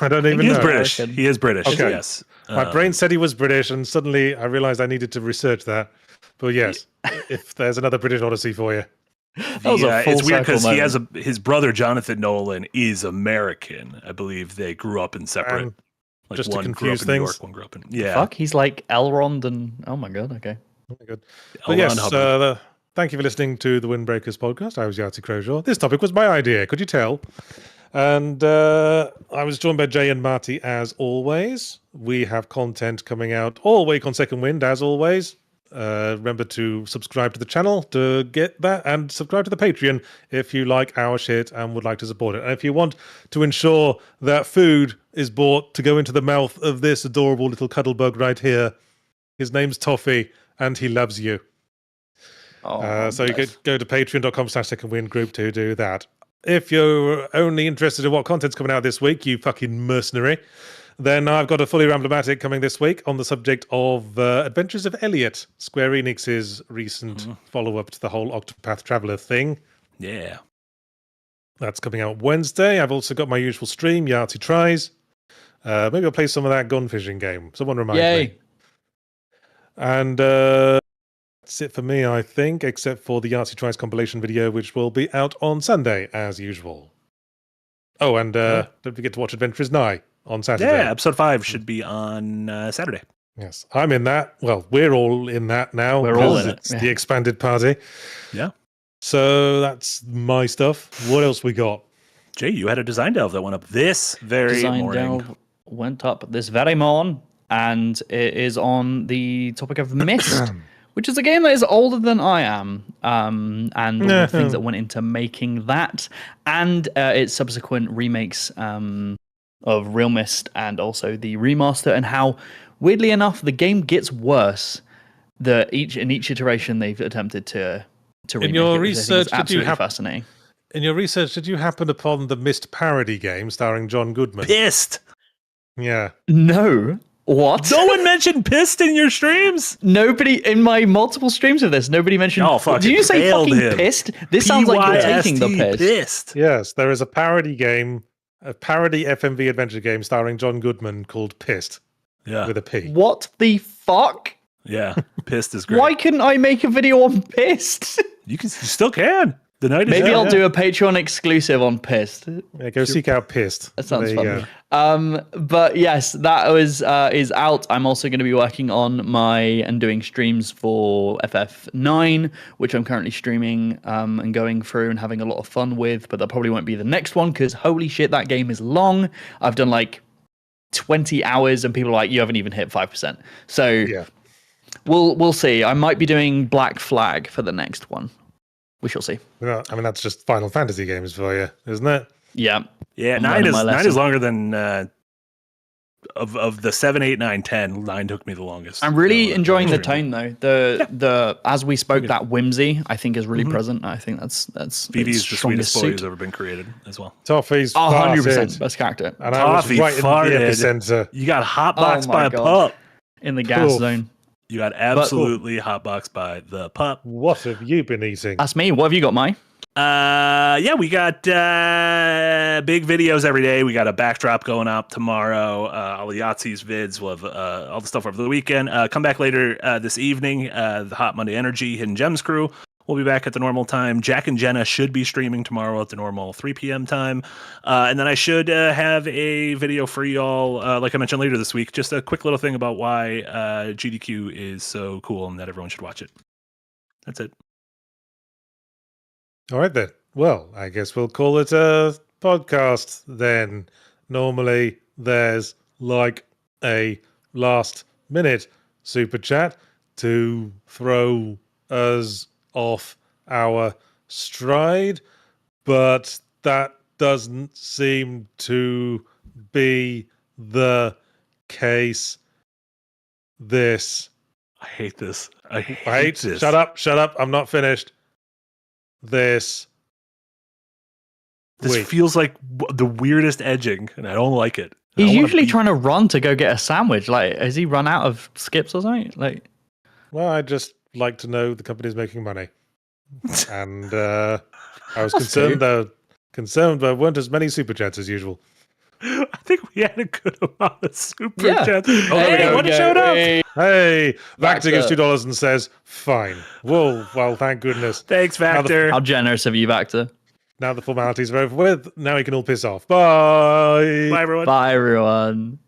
I don't even know. He is British. He is British. Okay. Yes. My brain said he was British, and suddenly I realized I needed to research that. But yes, if there's another British Odyssey for you. It's weird because he has his brother Jonathan Nolan is American. I believe they grew up in separate. Like just one to confuse grew up in things. New York, one grew up in Fuck, he's like Elrond and oh my god, okay. Oh my god. But yes, thank you for listening to the Windbreakers podcast. I was Yahtzee Crowshaw. This topic was my idea, could you tell? And I was joined by Jay and Marty as always. We have content coming out all week on Second Wind as always. Remember to subscribe to the channel to get that, and subscribe to the Patreon if you like our shit and would like to support it. And if you want to ensure that food is bought to go into the mouth of this adorable little cuddle bug right here, his name's Toffee and he loves you. So you could go to patreon.com/secondwind group to do that. If you're only interested in what content's coming out this week, you fucking mercenary, Then I've got a fully ramblomatic coming this week on the subject of Adventures of Elliot, Square Enix's recent follow-up to the whole Octopath Traveler thing. Yeah. That's coming out Wednesday. I've also got my usual stream, Yahtzee Tries. Maybe I'll play some of that gun fishing game. Someone remind me. And that's it for me, I think, except for the Yahtzee Tries compilation video, which will be out on Sunday, as usual. Oh, and don't forget to watch Adventures Nigh on Saturday. Yeah, episode 5 should be on Saturday. Yes, I'm in that. Well, we're all in that now. We're all in it. It's the expanded party. Yeah. So that's my stuff. What else we got? Jay, you had a design delve that went up this very morning. Delve went up this very morning, and it is on the topic of Myst, which is a game that is older than I am, and all the things that went into making that, and its subsequent remakes of Real Myst, and also the remaster, and how, weirdly enough, the game gets worse. In each iteration they've attempted to remake in your it, research, fascinating. In your research, did you happen upon the Myst parody game starring John Goodman? Pissed. Yeah. No. What? No one mentioned pissed in your streams? Nobody in my multiple streams of this. Nobody mentioned. Oh, fuck! Did you say fucking him. pissed? This sounds like you're taking the piss. Pissed. Yes, there is a parody game, a parody FMV adventure game starring John Goodman called Pissed. Yeah. With a P. What the fuck? Yeah, pissed is great. Why couldn't I make a video on pissed? You still can. The night is Maybe out. I'll do a Patreon exclusive on pissed. Yeah, go seek out Pissed. That sounds There you fun. But yes, that is out. I'm also going to be working on and doing streams for FF9, which I'm currently streaming and going through and having a lot of fun with. But that probably won't be the next one because holy shit, that game is long. I've done like 20 hours and people are like, you haven't even hit 5%. So yeah. we'll see. I might be doing Black Flag for the next one. We shall see. Well, I mean, that's just Final Fantasy games for you, isn't it? Yeah. Yeah, 9 is longer than of the 7, 8, 9, 10. 9 took me the longest. I'm really enjoying the tone though. The as we spoke, that whimsy I think is really present. I think that's Vivi is the sweetest boy who's ever been created as well. Toffee's 100% best character. And I was right farted. in the epicenter. You got hotboxed by a pup in the gas zone. You got absolutely hotboxed by the pup. What have you been eating? That's me. What have you got, Mai? Yeah, we got big videos every day. We got a backdrop going up tomorrow. All the Yahtzee's vids. We'll have all the stuff over the weekend. Come back later this evening. The Hot Monday Energy Hidden Gems crew will be back at the normal time. Jack and Jenna should be streaming tomorrow at the normal 3 p.m. time. And then I should have a video for y'all, like I mentioned later this week. Just a quick little thing about why GDQ is so cool and that everyone should watch it. That's it. All right, then. Well, I guess we'll call it a podcast then. Normally, there's like a last-minute super chat to throw us off our stride, but that doesn't seem to be the case I hate this. I hate Wait, this. Shut up. I'm not finished. This feels like the weirdest edging, and I don't like it. He's usually trying to run to go get a sandwich. Like, has he run out of skips or something? Like, well, I just like to know the company's making money, and I was concerned that there weren't as many super chats as usual. I think we had a good amount of super chats. Oh, hey, what showed up? Hey, Vactor gives $2 and says, "Fine." Whoa, well, thank goodness. Thanks, Vactor. How generous of you, Vactor. Now the formalities are over with. Now we can all piss off. Bye. Bye, everyone. Bye, everyone.